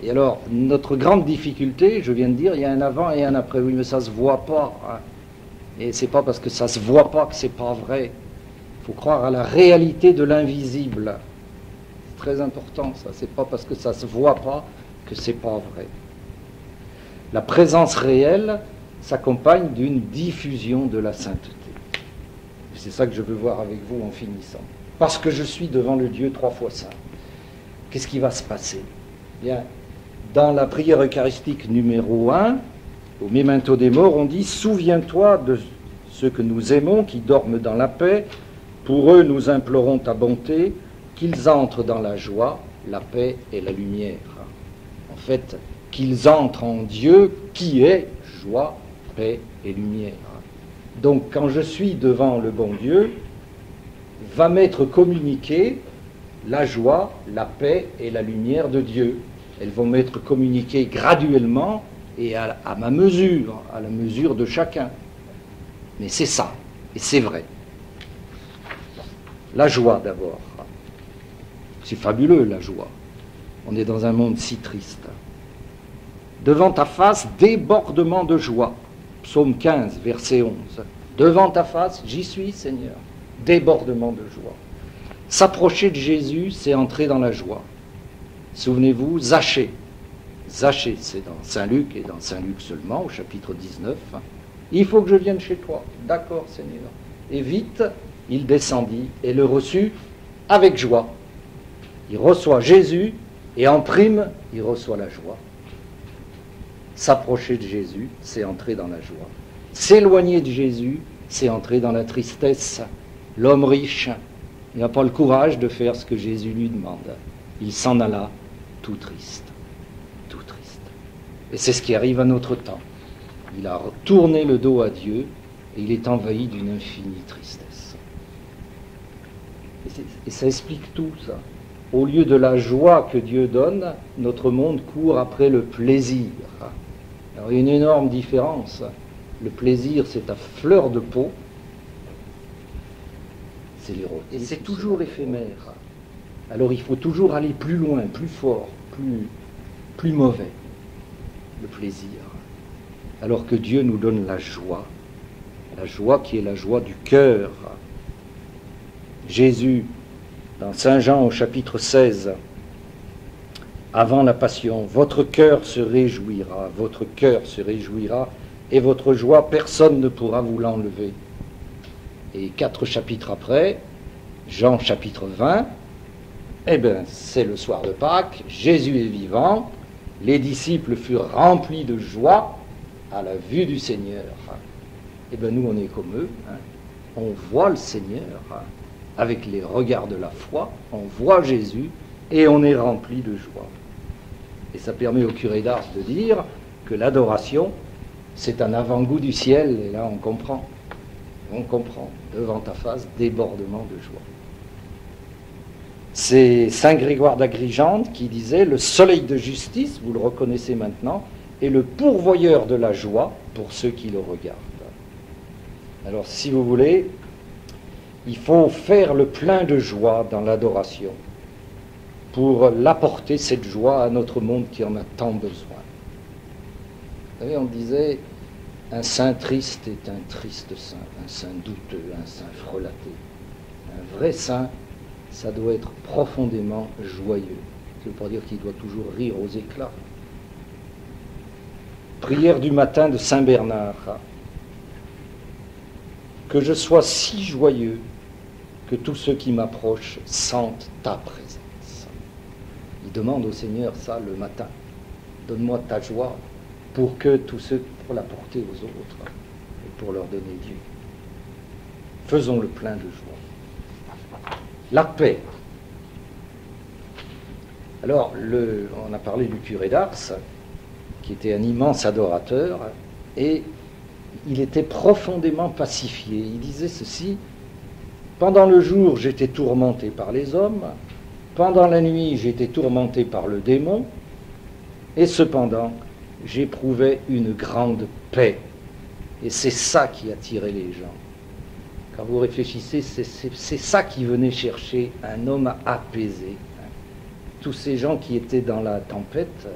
Et alors, notre grande difficulté, je viens de dire, il y a un avant et un après. Oui, mais ça ne se voit pas. Hein. Et c'est pas parce que ça ne se voit pas que c'est pas vrai. Il faut croire à la réalité de l'invisible. C'est très important, ça. C'est pas parce que ça ne se voit pas que c'est pas vrai. La présence réelle s'accompagne d'une diffusion de la sainteté. C'est ça que je veux voir avec vous en finissant. Parce que je suis devant le Dieu 3 fois saint. Qu'est-ce qui va se passer? Bien, dans la prière eucharistique numéro 1, au Memento des morts, on dit « Souviens-toi de ceux que nous aimons, qui dorment dans la paix. Pour eux, nous implorons ta bonté, qu'ils entrent dans la joie, la paix et la lumière. » En fait, qu'ils entrent en Dieu, qui est joie, paix et lumière. Donc, quand je suis devant le bon Dieu, va m'être communiquée la joie, la paix et la lumière de Dieu. Elles vont m'être communiquées graduellement et à ma mesure, à la mesure de chacun. Mais c'est ça, et c'est vrai. La joie d'abord. C'est fabuleux, la joie. On est dans un monde si triste. Devant ta face, débordement de joie. Psaume 15, verset 11. Devant ta face, j'y suis, Seigneur. Débordement de joie. S'approcher de Jésus, c'est entrer dans la joie. Souvenez-vous, Zachée. Zachée, c'est dans Saint-Luc, et dans Saint-Luc seulement, au chapitre 19. Il faut que je vienne chez toi. D'accord, Seigneur. Et vite, il descendit et le reçut avec joie. Il reçoit Jésus, et en prime, il reçoit la joie. S'approcher de Jésus, c'est entrer dans la joie. S'éloigner de Jésus, c'est entrer dans la tristesse. L'homme riche, il n'a pas le courage de faire ce que Jésus lui demande. Il s'en alla tout triste. Tout triste. Et c'est ce qui arrive à notre temps. Il a tourné le dos à Dieu et il est envahi d'une infinie tristesse. Et ça explique tout, ça. Au lieu de la joie que Dieu donne, notre monde court après le plaisir. Alors il y a une énorme différence. Le plaisir, c'est à fleur de peau. C'est l'érotisme. Et c'est toujours éphémère. Alors il faut toujours aller plus loin, plus fort, plus mauvais. Le plaisir. Alors que Dieu nous donne la joie qui est la joie du cœur. Jésus, dans Saint Jean au chapitre 16, avant la passion, votre cœur se réjouira, et votre joie, personne ne pourra vous l'enlever. Et 4 chapitres après, Jean chapitre 20, c'est le soir de Pâques, Jésus est vivant, les disciples furent remplis de joie à la vue du Seigneur. Nous on est comme eux, on voit le Seigneur avec les regards de la foi, on voit Jésus et on est rempli de joie. Et ça permet au curé d'Ars de dire que l'adoration, c'est un avant-goût du ciel, et là on comprend, devant ta face, débordement de joie. C'est Saint Grégoire d'Agrigente qui disait « Le soleil de justice, vous le reconnaissez maintenant, est le pourvoyeur de la joie pour ceux qui le regardent. » Alors si vous voulez, il faut faire le plein de joie dans l'adoration pour l'apporter, cette joie, à notre monde qui en a tant besoin. Vous savez, on disait, un saint triste est un triste saint, un saint douteux, un saint frelaté. Un vrai saint, ça doit être profondément joyeux. Ça ne veut pas dire qu'il doit toujours rire aux éclats. Prière du matin de Saint Bernard. Que je sois si joyeux que tous ceux qui m'approchent sentent ta présence. Il demande au Seigneur ça le matin. Donne-moi ta joie pour que tous ceux, pour l'apporter aux autres et pour leur donner Dieu. Faisons le plein de joie. La paix. Alors, on a parlé du curé d'Ars, qui était un immense adorateur, et il était profondément pacifié. Il disait ceci: pendant le jour, j'étais tourmenté par les hommes, pendant la nuit, j'étais tourmenté par le démon, et cependant, j'éprouvais une grande paix. Et c'est ça qui attirait les gens. Quand vous réfléchissez, c'est ça qui venait chercher un homme apaisé. Tous ces gens qui étaient dans la tempête,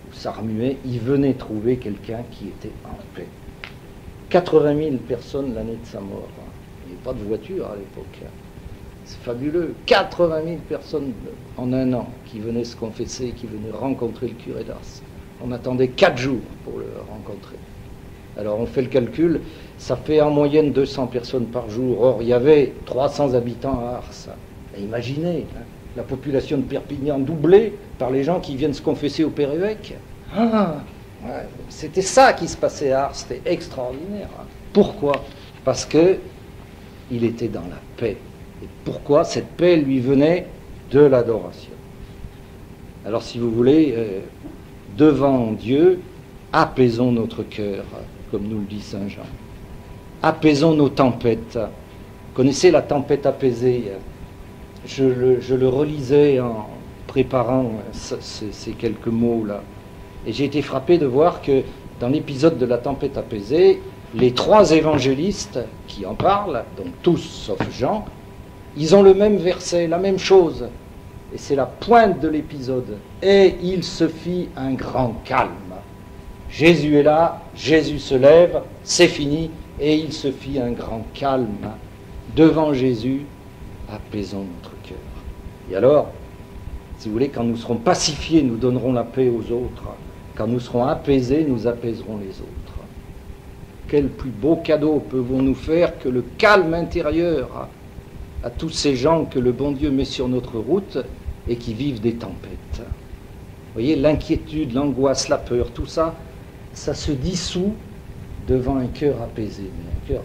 où ça remuait, ils venaient trouver quelqu'un qui était en paix. 80 000 personnes l'année de sa mort. Il n'y avait pas de voiture à l'époque. C'est fabuleux. 80 000 personnes en un an qui venaient se confesser, qui venaient rencontrer le curé d'Ars. On attendait 4 jours pour le rencontrer. Alors on fait le calcul, ça fait en moyenne 200 personnes par jour. Or, il y avait 300 habitants à Ars. Et imaginez, la population de Perpignan doublée par les gens qui viennent se confesser au Père évêque. C'était ça qui se passait à Ars, c'était extraordinaire. Pourquoi? Parce que il était dans la paix. Et pourquoi? Cette paix lui venait de l'adoration. Alors si vous voulez, devant Dieu, apaisons notre cœur, comme nous le dit Saint Jean. Apaisons nos tempêtes. Vous connaissez la tempête apaisée? Je le relisais en préparant ces quelques mots-là. Et j'ai été frappé de voir que dans l'épisode de la tempête apaisée, les 3 évangélistes qui en parlent, donc tous sauf Jean, ils ont le même verset, la même chose. Et c'est la pointe de l'épisode. Et il se fit un grand calme. Jésus est là, Jésus se lève, c'est fini, et il se fit un grand calme. Devant Jésus, apaisons notre cœur. Et alors, si vous voulez, quand nous serons pacifiés, nous donnerons la paix aux autres. Quand nous serons apaisés, nous apaiserons les autres. Quel plus beau cadeau pouvons-nous faire que le calme intérieur à tous ces gens que le bon Dieu met sur notre route et qui vivent des tempêtes. Vous voyez, l'inquiétude, l'angoisse, la peur, tout ça, ça se dissout devant un cœur apaisé. Mais un cœur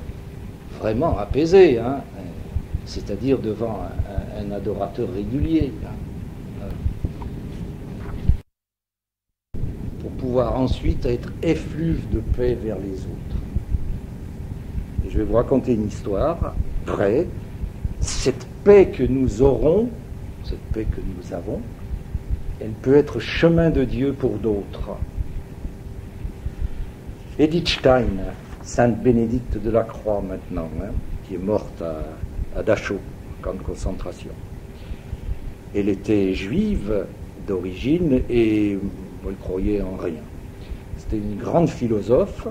vraiment apaisé, hein, c'est-à-dire devant un adorateur régulier. Pour pouvoir ensuite être effluve de paix vers les autres. Et je vais vous raconter une histoire vraie. Cette paix que nous aurons, cette paix que nous avons, elle peut être chemin de Dieu pour d'autres. Edith Stein, sainte Bénédicte de la Croix maintenant, hein, qui est morte à Dachau, camp de concentration. Elle était juive d'origine et elle croyait en rien. C'était une grande philosophe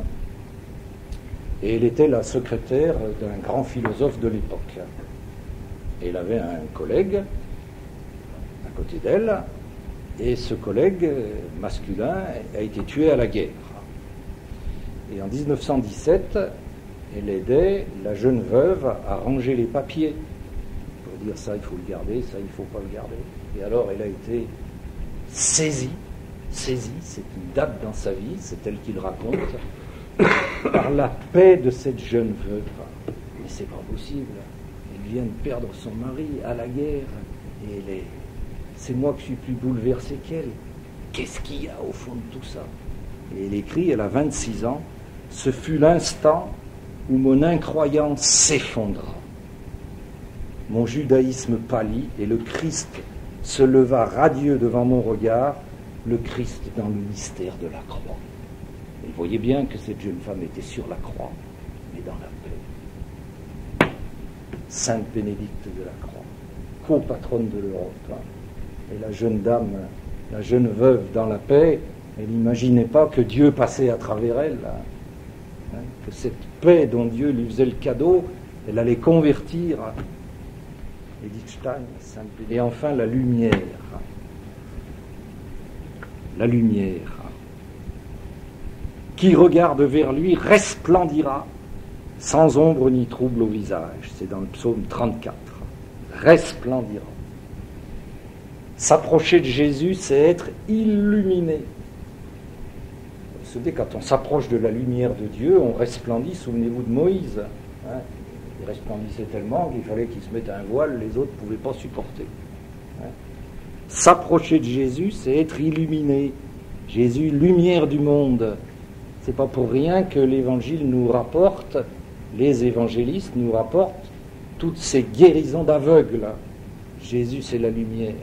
et elle était la secrétaire d'un grand philosophe de l'époque. Et elle avait un collègue à côté d'elle, et ce collègue masculin a été tué à la guerre. Et en 1917, elle aidait la jeune veuve à ranger les papiers, pour dire ça il faut le garder, ça il ne faut pas le garder. Et alors elle a été saisie, c'est une date dans sa vie, c'est elle qui le raconte, par la paix de cette jeune veuve. Mais c'est pas possible. Elle vient de perdre son mari à la guerre et c'est moi qui suis plus bouleversé qu'elle. Qu'est-ce qu'il y a au fond de tout ça? Et elle écrit, elle a 26 ans, ce fut l'instant où mon incroyance s'effondra. Mon judaïsme pâlit et le Christ se leva radieux devant mon regard, le Christ dans le mystère de la croix. Et vous voyez bien que cette jeune femme était sur la croix, mais dans la paix. Sainte Bénédicte de la Croix, co-patronne de l'Europe. Et la jeune dame, la jeune veuve dans la paix, elle n'imaginait pas que Dieu passait à travers elle, que cette paix dont Dieu lui faisait le cadeau, elle allait convertir Edith Stein, Sainte Bénédicte. Et enfin la lumière. La lumière. Qui regarde vers lui resplendira sans ombre ni trouble au visage. C'est dans le psaume 34. Resplendira. S'approcher de Jésus, c'est être illuminé. Vous savez, quand on s'approche de la lumière de Dieu, on resplendit. Souvenez-vous de Moïse. Hein, il resplendissait tellement qu'il fallait qu'il se mette un voile, les autres ne pouvaient pas supporter. Hein. S'approcher de Jésus, c'est être illuminé. Jésus, lumière du monde. C'est pas pour rien que l'Évangile nous rapporte, les évangélistes nous rapportent toutes ces guérisons d'aveugles. Jésus, c'est la lumière.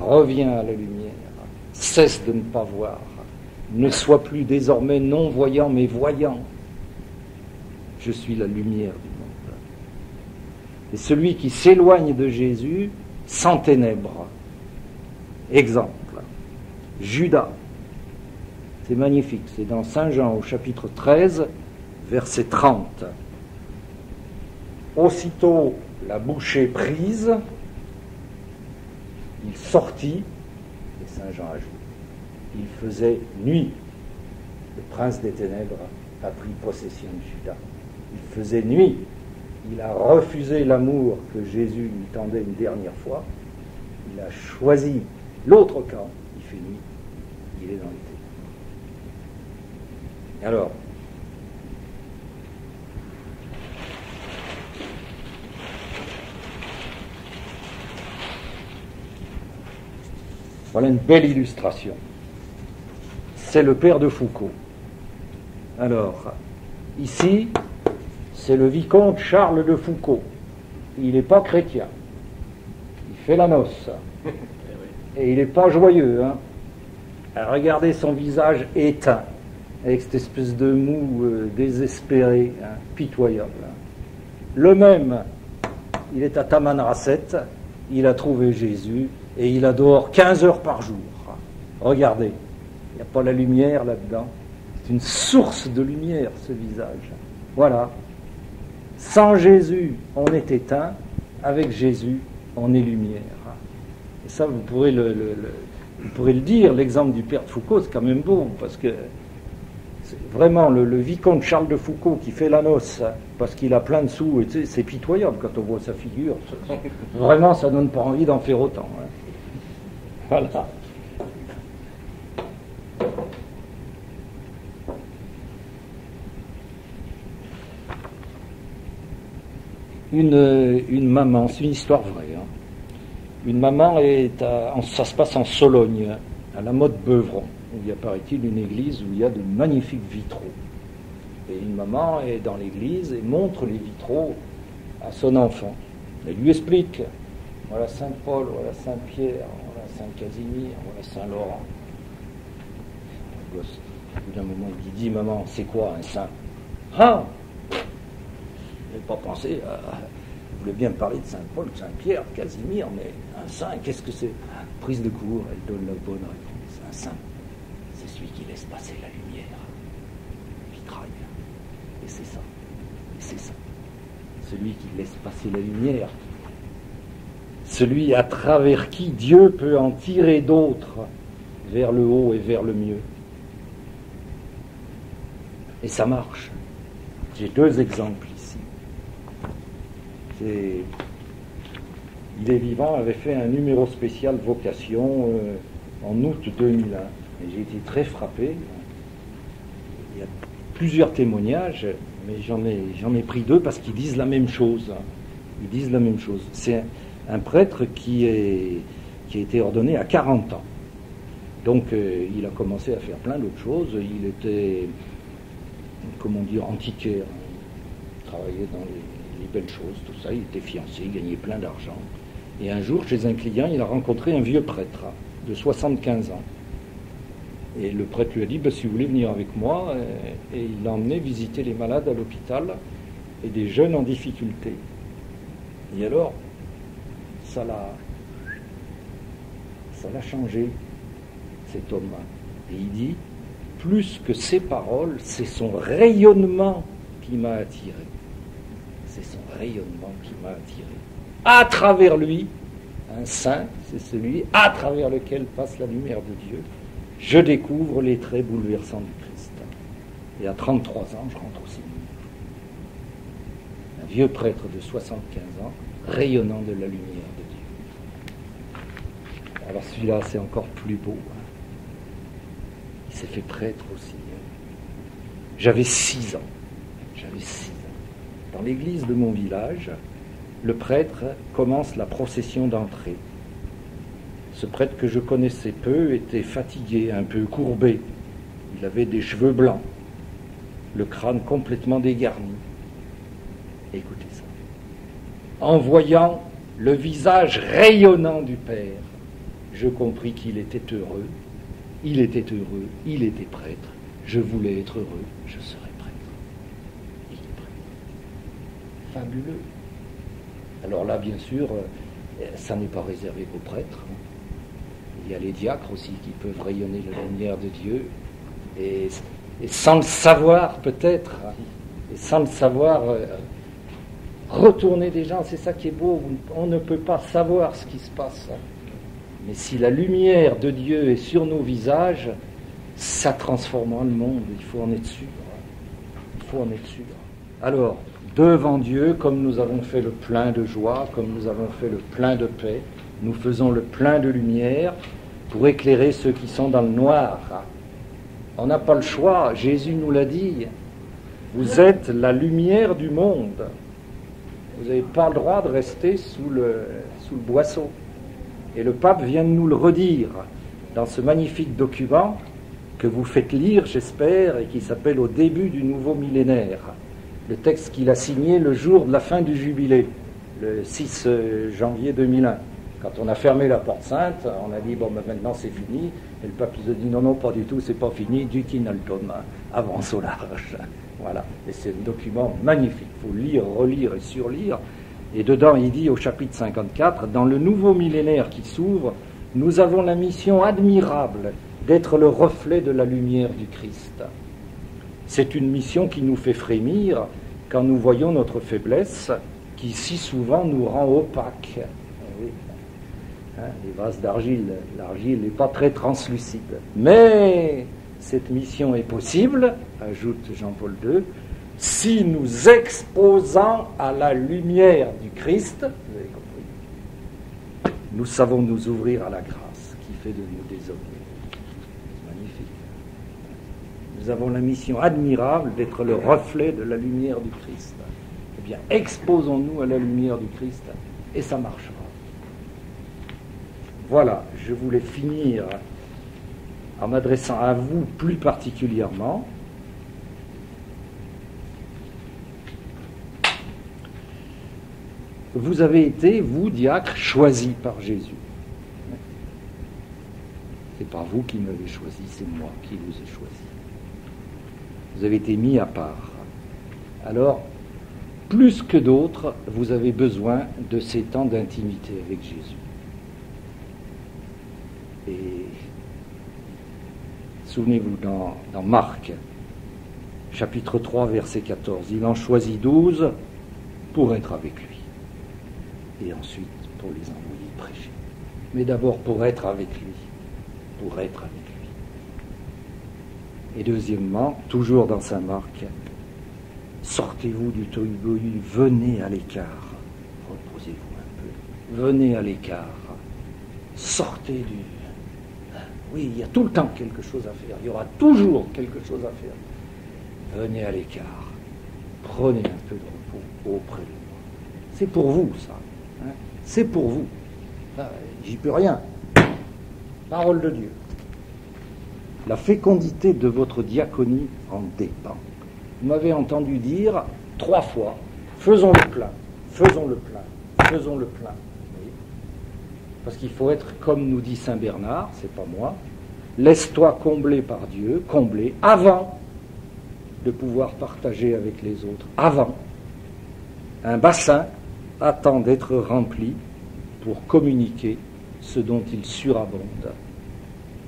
Reviens à la lumière. Cesse de ne pas voir. Ne sois plus désormais non-voyant, mais voyant. Je suis la lumière du monde. Et celui qui s'éloigne de Jésus s'enténèbre. Exemple, Judas. C'est magnifique, c'est dans Saint Jean au chapitre 13, verset 30. Aussitôt la bouchée prise, il sortit, et Saint Jean ajoute, il faisait nuit. Le prince des ténèbres a pris possession de Judas. Il faisait nuit. Il a refusé l'amour que Jésus lui tendait une dernière fois. Il a choisi l'autre camp. Il fait nuit. Il est dans l'été. Alors, voilà une belle illustration. C'est le père de Foucault. Alors, ici, c'est le vicomte Charles de Foucault. Il n'est pas chrétien. Il fait la noce. Et il n'est pas joyeux. Hein. Alors, regardez son visage éteint, avec cette espèce de mou désespéré, hein, pitoyable. Le même, il est à Tamanrasset, il a trouvé Jésus et il adore 15 heures par jour. Regardez, il n'y a pas la lumière là-dedans. C'est une source de lumière, ce visage. Voilà. Sans Jésus, on est éteint. Avec Jésus, on est lumière. Et ça, vous pourrez le dire, l'exemple du père de Foucault, c'est quand même beau, parce que c'est vraiment le vicomte Charles de Foucault qui fait la noce, parce qu'il a plein de sous, et c'est pitoyable quand on voit sa figure. Vraiment, ça donne pas envie d'en faire autant. Voilà. Une maman, c'est une histoire vraie. Une maman ça se passe en Sologne, à la Motte Beuvron, où il y a, paraît-il, une église où il y a de magnifiques vitraux. Et une maman est dans l'église et montre les vitraux à son enfant. Elle lui explique, voilà Saint-Paul, voilà Saint-Pierre, voilà Saint-Casimir, voilà Saint-Laurent. Le gosse, au bout d'un moment, il dit, maman, c'est quoi un saint? Ah! Je n'ai pas pensé je voulais bien parler de Saint-Paul, de Saint-Pierre, de Casimir, mais un saint, qu'est-ce que c'est? Prise de cours, elle donne la bonne réponse. Un saint, c'est celui qui laisse passer la lumière. Vitrail. Et c'est ça. Et c'est ça. Celui qui laisse passer la lumière. Celui à travers qui Dieu peut en tirer d'autres vers le haut et vers le mieux. Et ça marche. J'ai 2 exemples ici. Il est vivant avait fait un numéro spécial vocation en août 2001. Et j'ai été très frappé. Il y a plusieurs témoignages, mais j'en ai pris 2 parce qu'ils disent la même chose. Ils disent la même chose. C'est un prêtre qui a été ordonné à 40 ans. Donc il a commencé à faire plein d'autres choses. Il était, comment dire, antiquaire. Il travaillait dans les belles choses, tout ça. Il était fiancé, il gagnait plein d'argent. Et un jour, chez un client, il a rencontré un vieux prêtre de 75 ans. Et le prêtre lui a dit, si vous voulez venir avec moi, et il l'a emmené visiter les malades à l'hôpital et des jeunes en difficulté. Et alors, ça l'a changé, cet homme. Et il dit, plus que ses paroles, c'est son rayonnement qui m'a attiré. C'est son rayonnement qui m'a attiré. À travers lui, un saint, c'est celui à travers lequel passe la lumière de Dieu. Je découvre les traits bouleversants du Christ. Et à 33 ans, je rentre au séminaire. Un vieux prêtre de 75 ans, rayonnant de la lumière de Dieu. Alors celui-là, c'est encore plus beau. Il s'est fait prêtre aussi. J'avais 6 ans. Dans l'église de mon village, le prêtre commence la procession d'entrée. Ce prêtre que je connaissais peu était fatigué, un peu courbé. Il avait des cheveux blancs, le crâne complètement dégarni. Écoutez ça. En voyant le visage rayonnant du Père, je compris qu'il était heureux. Il était heureux, il était prêtre. Je voulais être heureux, je serais prêtre. Il est prêtre. Fabuleux. Alors là, bien sûr, ça n'est pas réservé qu'aux prêtres. Il y a les diacres aussi qui peuvent rayonner la lumière de Dieu. Et sans le savoir, peut-être, et sans le savoir, retourner des gens, c'est ça qui est beau. On ne peut pas savoir ce qui se passe. Mais si la lumière de Dieu est sur nos visages, ça transformera le monde. Il faut en être sûr. Il faut en être sûr. Alors, devant Dieu, comme nous avons fait le plein de joie, comme nous avons fait le plein de paix, nous faisons le plein de lumière pour éclairer ceux qui sont dans le noir. On n'a pas le choix, Jésus nous l'a dit. Vous êtes la lumière du monde. Vous n'avez pas le droit de rester sous le boisseau. Et le pape vient de nous le redire dans ce magnifique document que vous faites lire, j'espère, et qui s'appelle « Au début du nouveau millénaire ». Le texte qu'il a signé le jour de la fin du jubilé, le 6 janvier 2001. Quand on a fermé la porte sainte, on a dit, maintenant c'est fini. Et le pape il a dit, non, pas du tout, c'est pas fini, du kinaltom, avance au large. Voilà. Et c'est un document magnifique. Il faut lire, relire et surlire. Et dedans, il dit au chapitre 54, « Dans le nouveau millénaire qui s'ouvre, nous avons la mission admirable d'être le reflet de la lumière du Christ. » C'est une mission qui nous fait frémir quand nous voyons notre faiblesse, qui si souvent nous rend opaques. Oui. Les vases d'argile, l'argile n'est pas très translucide. Mais cette mission est possible, ajoute Jean-Paul II, si nous exposons à la lumière du Christ, vous avez compris, nous savons nous ouvrir à la grâce qui fait de nous des hommes. C'est magnifique. Nous avons la mission admirable d'être le reflet de la lumière du Christ. Eh bien, exposons-nous à la lumière du Christ et ça marchera. Voilà, je voulais finir en m'adressant à vous plus particulièrement. Vous avez été, vous, diacres, choisis par Jésus. C'est pas vous qui m'avez choisi, c'est moi qui vous ai choisi. Vous avez été mis à part. Alors, plus que d'autres, vous avez besoin de ces temps d'intimité avec Jésus. Et souvenez-vous, dans Marc, chapitre 3, verset 14, il en choisit 12 pour être avec lui. Et ensuite pour les envoyer prêcher. Mais d'abord pour être avec lui. Pour être avec lui. Et deuxièmement, toujours dans Saint Marc, sortez-vous du tohu-bohu, venez à l'écart. Reposez-vous un peu. Venez à l'écart. Sortez du... Oui, il y a tout le temps quelque chose à faire. Il y aura toujours quelque chose à faire. Venez à l'écart. Prenez un peu de repos auprès de moi. C'est pour vous, ça. C'est pour vous. J'y peux rien. Parole de Dieu. La fécondité de votre diaconie en dépend. Vous m'avez entendu dire 3 fois, faisons le plein, faisons le plein, faisons le plein. Oui. Parce qu'il faut être, comme nous dit Saint Bernard, c'est pas moi, laisse-toi combler par Dieu, combler, avant de pouvoir partager avec les autres. Avant. Un bassin attend d'être rempli pour communiquer ce dont il surabonde.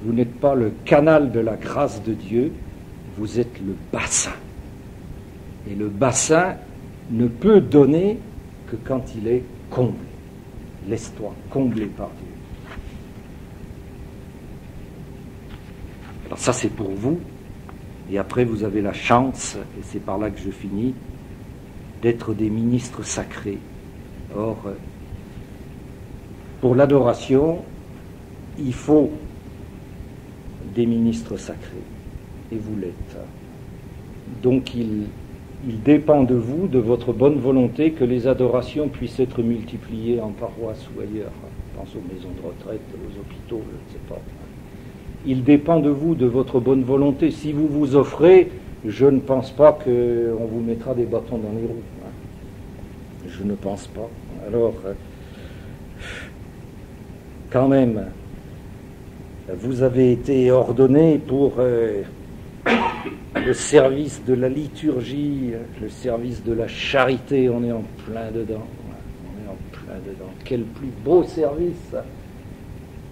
Vous n'êtes pas le canal de la grâce de Dieu, vous êtes le bassin. Et le bassin ne peut donner que quand il est comblé. Laisse-toi combler par Dieu. Alors ça c'est pour vous, et après vous avez la chance, et c'est par là que je finis, d'être des ministres sacrés. Or, pour l'adoration, il faut des ministres sacrés, et vous l'êtes. Donc il dépend de vous, de votre bonne volonté, que les adorations puissent être multipliées en paroisse ou ailleurs. Je pense aux maisons de retraite, aux hôpitaux, je ne sais pas. Il dépend de vous, de votre bonne volonté. Si vous vous offrez, je ne pense pas qu'on vous mettra des bâtons dans les roues. Je ne pense pas. Alors, quand même, vous avez été ordonné pour le service de la liturgie, le service de la charité. On est en plein dedans. On est en plein dedans. Quel plus beau service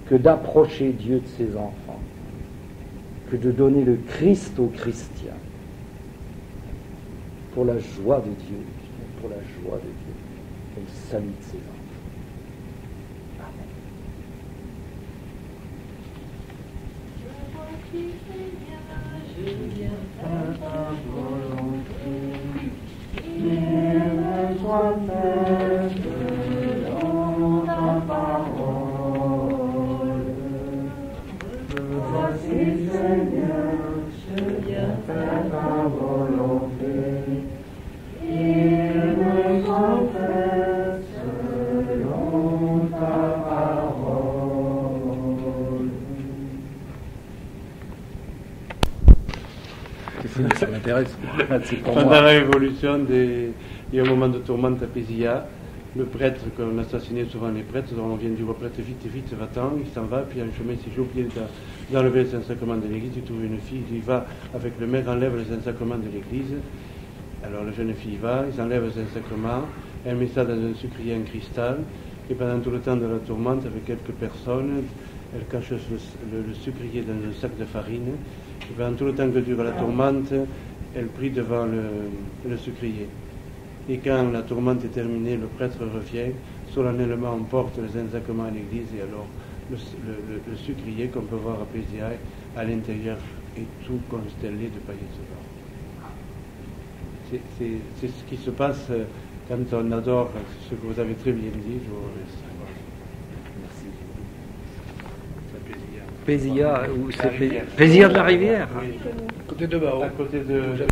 que d'approcher Dieu de ses enfants, que de donner le Christ aux chrétiens, pour la joie de Dieu, pour la joie de Dieu, pour le salut de ses enfants. Ça m'intéresse. Pendant la Révolution, il y a un moment de tourmente à Pézilla. Le prêtre, qu'on assassinait souvent les prêtres, on vient du reprêtre, vite, va-t'en, il s'en va, puis en chemin, si j'ai oublié d'enlever le Saint-Sacrement de l'église, il trouve une fille, il va avec le maire, enlève le Saint-Sacrement de l'église. Alors la jeune fille va, ils enlèvent le Saint-Sacrement, elle met ça dans un sucrier en cristal, et pendant tout le temps de la tourmente, avec quelques personnes, elle cache le sucrier dans un sac de farine, et pendant tout le temps que dure la tourmente, elle prie devant le sucrier. Et quand la tourmente est terminée, le prêtre revient, solennellement emporte les sacrements à l'église, et alors le sucrier qu'on peut voir à Péziaï, à l'intérieur, est tout constellé de paillettes d'or. C'est ce qui se passe quand on adore ce que vous avez très bien dit. Je vous remercie. Pézilla, ou c'est Pézilla de la Rivière. Oui. À côté de